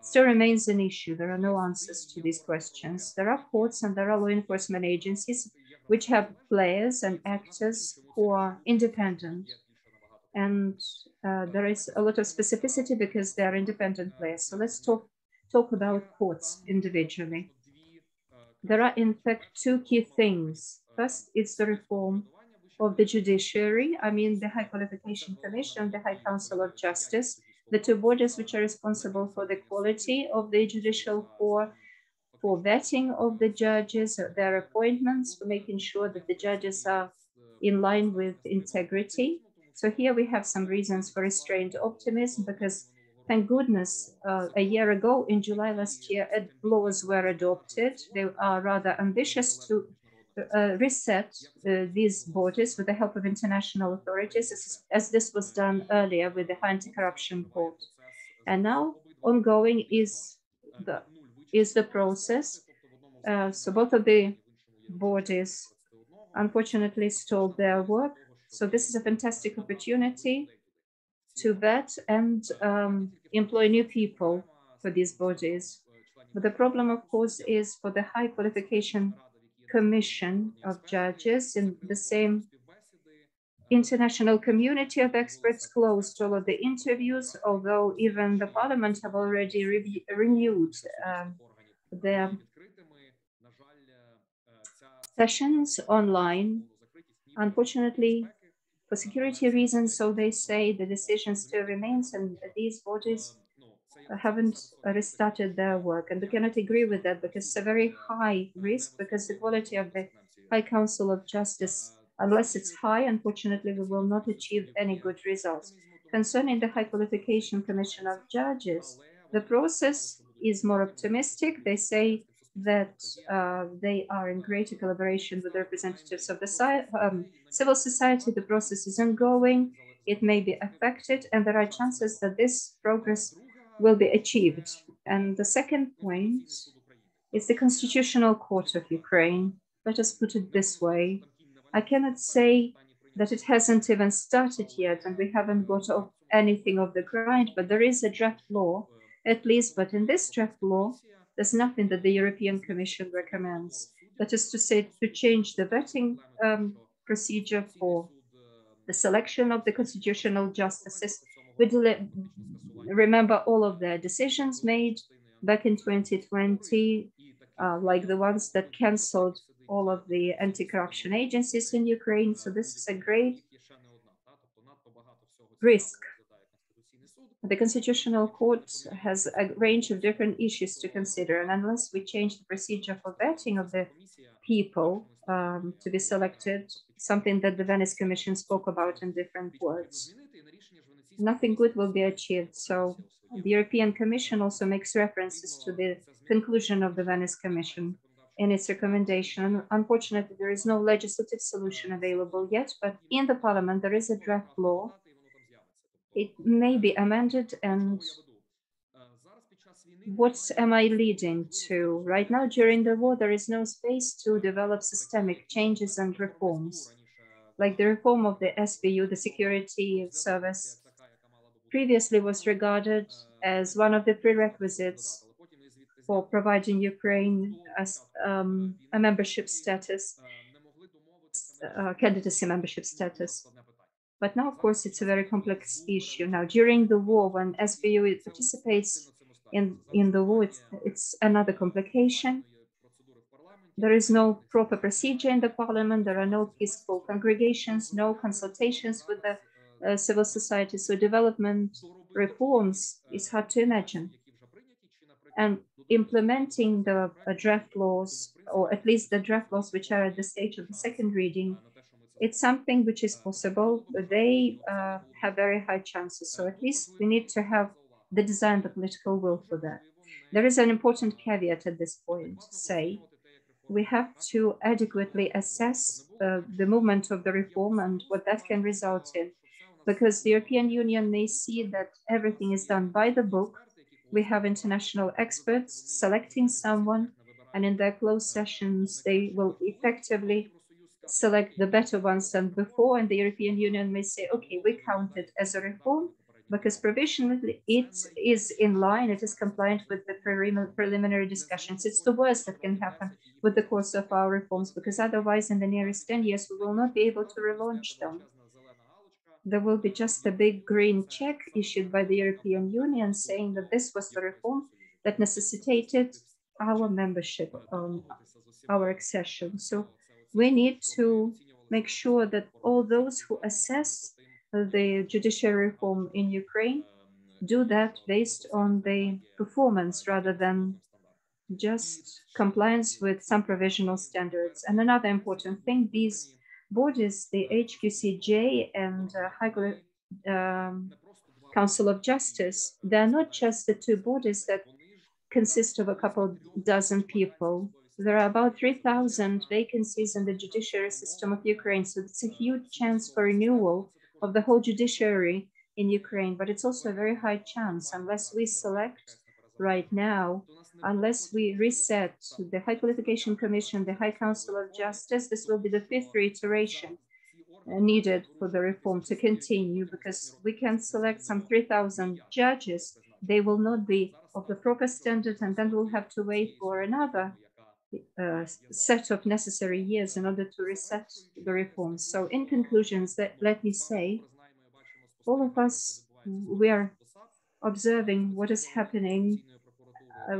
still remains an issue. There are no answers to these questions. There are courts and there are law enforcement agencies which have players and actors who are independent. And there is a lot of specificity because they are independent players. So let's talk about courts individually. There are, in fact, 2 key things. First, it's the reform of the judiciary. I mean, the High Qualification Commission, the High Council of Justice, the 2 bodies which are responsible for the quality of the judicial corps, for vetting of the judges, their appointments, for making sure that the judges are in line with integrity. So here we have some reasons for restrained optimism because, thank goodness, a year ago, in July last year, laws were adopted. They are rather ambitious to reset these bodies with the help of international authorities, as this was done earlier with the High Anti-Corruption Court. And now ongoing is the process. So both of the bodies unfortunately stalled their work. So this is a fantastic opportunity to vet and employ new people for these bodies. But the problem, of course, is for the High Qualification Commission of Judges, in the same international community of experts closed all of the interviews, although even the parliament have already renewed their sessions online. Unfortunately, for security reasons, so they say, the decision still remains, and these bodies haven't restarted their work. And we cannot agree with that because it's a very high risk, because the quality of the High Council of Justice, unless it's high, unfortunately, we will not achieve any good results. Concerning the High Qualification Commission of Judges, the process is more optimistic. They say that they are in greater collaboration with the representatives of the civil society. The process is ongoing. It may be affected, and there are chances that this progress will be achieved. And the second point is the Constitutional Court of Ukraine. Let us put it this way. I cannot say that it hasn't even started yet, and we haven't got anything of the grind, but there is a draft law, at least. But in this draft law, there's nothing that the European Commission recommends. That is to say, to change the vetting procedure for the selection of the constitutional justices. We remember all of the decisions made back in 2020, like the ones that canceled all of the anti-corruption agencies in Ukraine. So this is a great risk. The Constitutional Court has a range of different issues to consider, and unless we change the procedure for vetting of the people to be selected, something that the Venice Commission spoke about in different words, nothing good will be achieved. So the European Commission also makes references to the conclusion of the Venice Commission in its recommendation. Unfortunately, there is no legislative solution available yet, but in the parliament, there is a draft law. It may be amended, and what am I leading to? Right now, during the war, there is no space to develop systemic changes and reforms, like the reform of the SBU, the security service, previously was regarded as one of the prerequisites for providing Ukraine as a membership status, candidacy membership status. But now, of course, it's a very complex issue. Now, during the war, when SBU participates in the war, it's another complication. There is no proper procedure in the parliament. There are no peaceful congregations, no consultations with the civil society. So development reforms is hard to imagine. And implementing the draft laws, or at least the draft laws which are at the stage of the second reading, it's something which is possible, but they have very high chances. So at least we need to have the desire and the political will for that. There is an important caveat at this point, say, we have to adequately assess the movement of the reform and what that can result in, because the European Union may see that everything is done by the book. We have international experts selecting someone, and in their closed sessions, they will effectively select the better ones than before, and the European Union may say, okay, we count it as a reform because provisionally it is in line, it is compliant with the preliminary discussions. It's the worst that can happen with the course of our reforms, because otherwise in the nearest 10 years, we will not be able to relaunch them. There will be just a big green check issued by the European Union saying that this was the reform that necessitated our membership, our accession. So we need to make sure that all those who assess the judiciary reform in Ukraine do that based on the performance rather than just compliance with some provisional standards. And another important thing, these bodies, the HQCJ and Council of Justice, they're not just the two bodies that consist of a couple dozen people. There are about 3,000 vacancies in the judiciary system of Ukraine. So it's a huge chance for renewal of the whole judiciary in Ukraine, but it's also a very high chance unless we select right now, unless we reset the High Qualification Commission, the High Council of Justice. This will be the fifth reiteration needed for the reform to continue, because we can select some 3,000 judges. They will not be of the proper standard, and then we'll have to wait for another set of necessary years in order to reset the reforms. So in conclusions, let me say, all of us, we are observing what is happening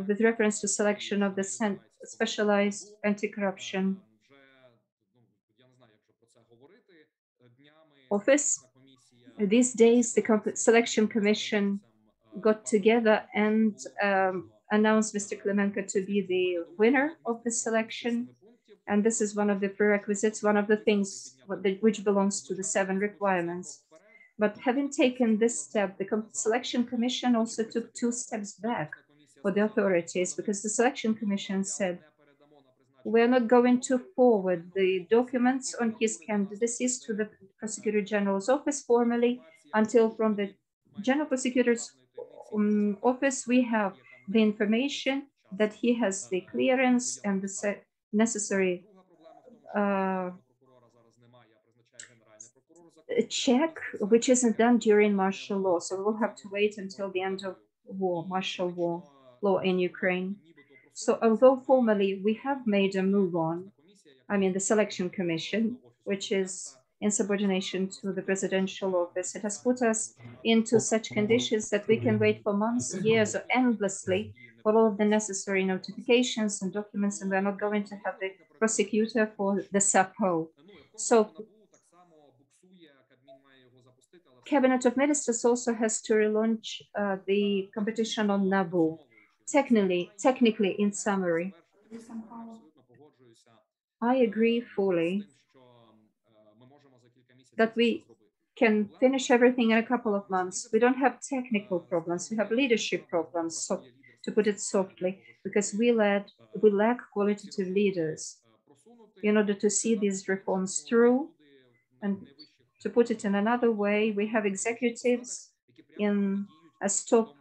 with reference to selection of the specialized anti-corruption office. These days, the selection commission got together and announced Mr. Klemenko to be the winner of the selection. And this is one of the prerequisites, one of the things which belongs to the 7 requirements. But having taken this step, the selection commission also took 2 steps back for the authorities, because the selection commission said, we're not going to forward the documents on his candidacies to the Prosecutor General's office formally until from the General Prosecutor's office we have the information that he has the clearance and the necessary check, which isn't done during martial law. So we'll have to wait until the end of war, martial law in Ukraine. So although formally we have made a move on, I mean the selection commission, which is in subordination to the presidential office, it has put us into such conditions that we can wait for months, years, or endlessly for all of the necessary notifications and documents, and we're not going to have the prosecutor for the SAPO. So Cabinet of Ministers also has to relaunch the competition on NABU. Technically, in summary, I agree fully that we can finish everything in a couple of months. We don't have technical problems, we have leadership problems, so, to put it softly, because we lack qualitative leaders in order to see these reforms through. And to put it in another way, we have executives as top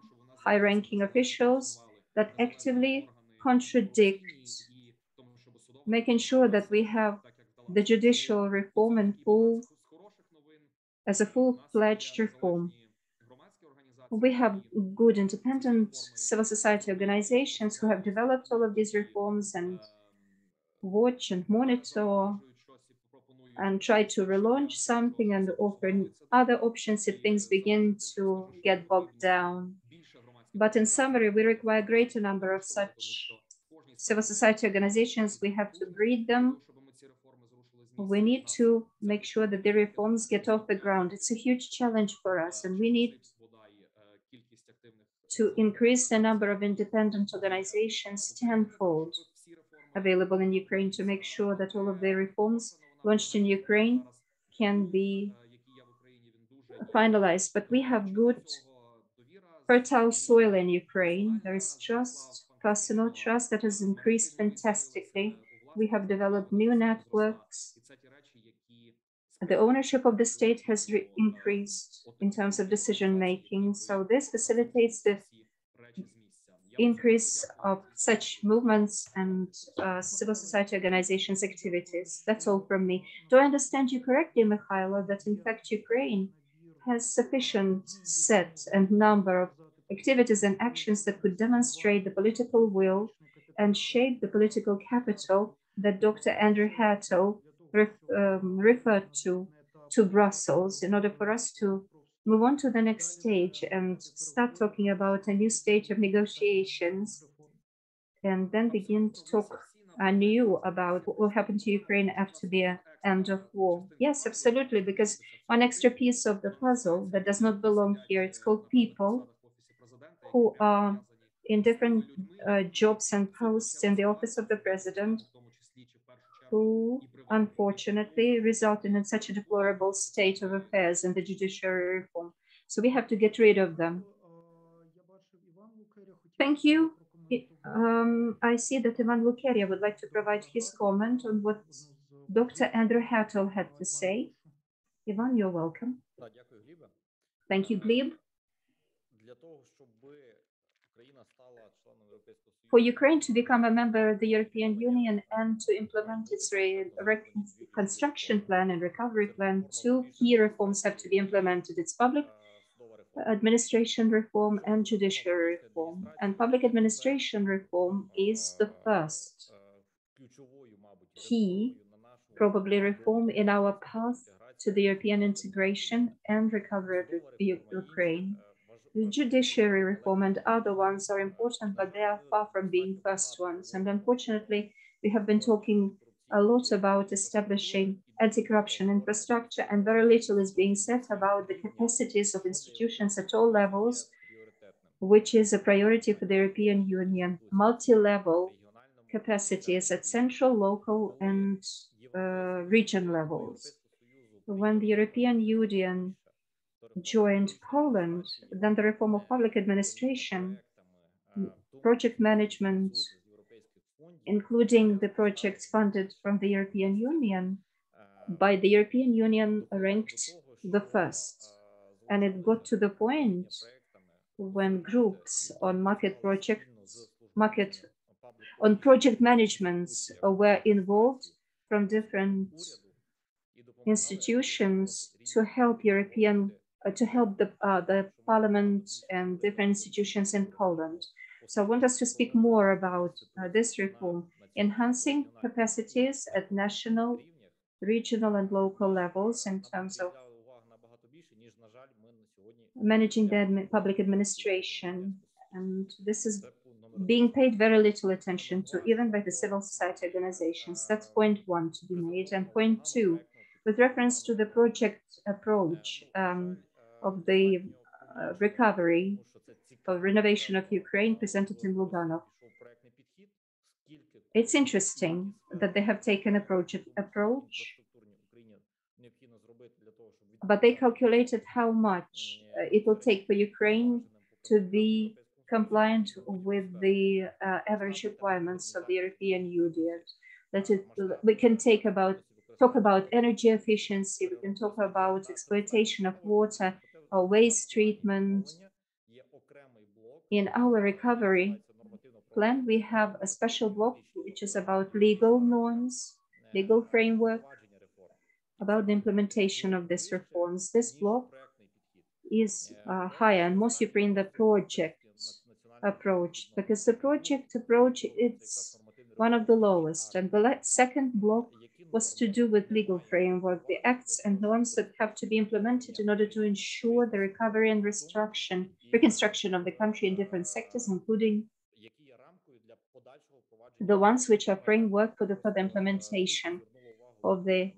high-ranking officials that actively contradict, making sure that we have the judicial reform in full, as a full-fledged reform. We have good independent civil society organizations who have developed all of these reforms and watch and monitor and try to relaunch something and offer other options if things begin to get bogged down. But in summary, we require a greater number of such civil society organizations. We have to breed them. We need to make sure that the reforms get off the ground. It's a huge challenge for us, and we need to increase the number of independent organizations tenfold available in Ukraine to make sure that all of the reforms launched in Ukraine can be finalized. But we have good fertile soil in Ukraine. There is trust, personal trust that has increased fantastically. We have developed new networks. The ownership of the state has increased in terms of decision making. So this facilitates the increase of such movements and civil society organizations' activities. That's all from me. Do I understand you correctly, Mikhailo, that in fact Ukraine has sufficient set and number of activities and actions that could demonstrate the political will and shape the political capital that Dr. Andrew Hattel referred to Brussels in order for us to move on to the next stage and start talking about a new stage of negotiations and then begin to talk anew about what will happen to Ukraine after the end of war. Yes, absolutely, because one extra piece of the puzzle that does not belong here, it's called people who are in different jobs and posts in the office of the president, who unfortunately resulted in such a deplorable state of affairs in the judiciary reform. So we have to get rid of them. Thank you. I see that Ivan Lukeria would like to provide his comment on what Dr. Andrew Hattel had to say. Ivan, you're welcome. Thank you, Gleb. For Ukraine to become a member of the European Union and to implement its reconstruction plan and recovery plan, two key reforms have to be implemented. It's public administration reform and judiciary reform. And public administration reform is the first key, probably, reform in our path to the European integration and recovery of Ukraine. The judiciary reform and other ones are important, but they are far from being first ones. And unfortunately, we have been talking a lot about establishing anti-corruption infrastructure, and very little is being said about the capacities of institutions at all levels, which is a priority for the European Union. Multi-level capacities at central, local, and region levels. When the European Union joined Poland, then the reform of public administration, project management, including the projects funded from the European Union, by the European Union ranked the first. And it got to the point when groups on project managements were involved from different institutions to help the parliament and different institutions in Poland. So I want us to speak more about this reform, enhancing capacities at national, regional, and local levels in terms of managing the public administration. And this is being paid very little attention to, even by the civil society organizations. That's point one to be made. And point two, with reference to the project approach of the recovery or renovation of Ukraine presented in Lugano. It's interesting that they have taken a project approach, but they calculated how much it will take for Ukraine to be compliant with the average requirements of the European Union. We can talk about energy efficiency, we can talk about exploitation of water or waste treatment. In our recovery plan, we have a special block which is about legal norms, legal framework, about the implementation of these reforms. This block is higher and more super in the project approach, because the project approach it's one of the lowest, and the second block was to do with legal framework, the acts and norms that have to be implemented in order to ensure the recovery and reconstruction of the country in different sectors, including the ones which are framework for the further implementation of the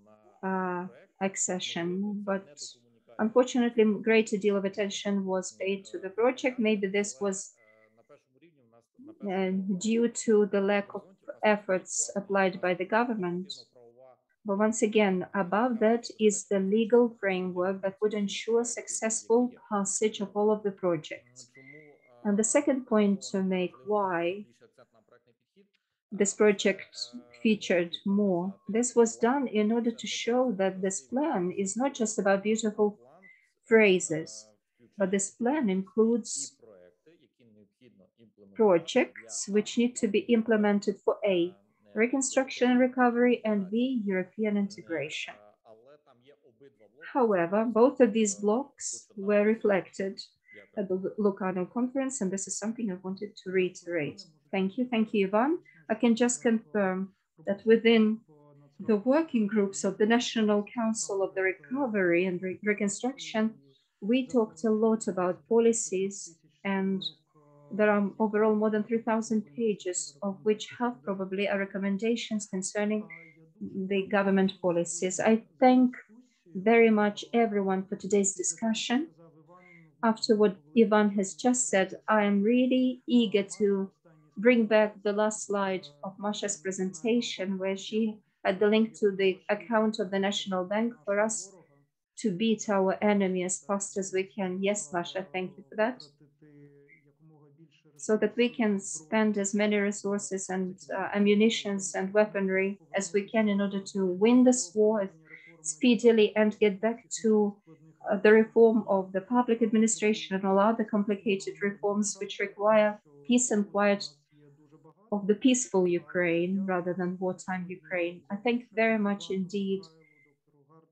accession. But unfortunately, a greater deal of attention was paid to the project. Maybe this was due to the lack of efforts applied by the government. But once again, above that is the legal framework that would ensure successful passage of all of the projects. And the second point to make why this project featured more, this was done in order to show that this plan is not just about beautiful phrases, but this plan includes projects which need to be implemented for A, reconstruction and recovery, and B, European integration. However, both of these blocks were reflected at the Locarno conference, and this is something I wanted to reiterate. Thank you, Ivan. I can just confirm that within the working groups of the National Council of the Recovery and Reconstruction, we talked a lot about policies, and there are overall more than 3,000 pages, of which half probably are recommendations concerning the government policies. I thank very much everyone for today's discussion. After what Ivan has just said, I am really eager to bring back the last slide of Masha's presentation, where she had the link to the account of the National Bank for us to beat our enemy as fast as we can. Yes, Masha, thank you for that. So that we can spend as many resources and ammunitions and weaponry as we can in order to win this war speedily and get back to the reform of the public administration and all other complicated reforms which require peace and quiet of the peaceful Ukraine rather than wartime Ukraine. I thank very much indeed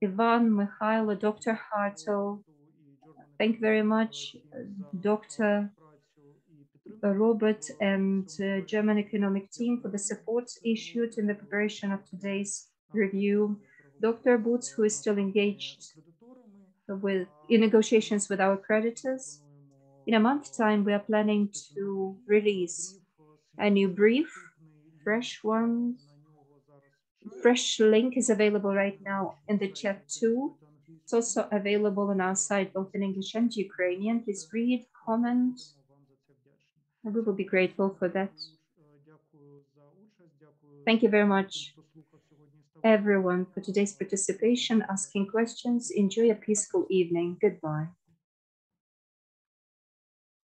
Ivan, Mikhailo, Dr. Hartel. Thank very much, Dr. Robert and German economic team for the support issued in the preparation of today's review. Dr. Boots, who is still engaged in negotiations with our creditors. In a month's time, we are planning to release a new brief, fresh one. Fresh link is available right now in the chat too. It's also available on our site, both in English and Ukrainian. Please read, comment, and we will be grateful for that. Thank you very much, everyone, for today's participation, asking questions. Enjoy a peaceful evening. Goodbye.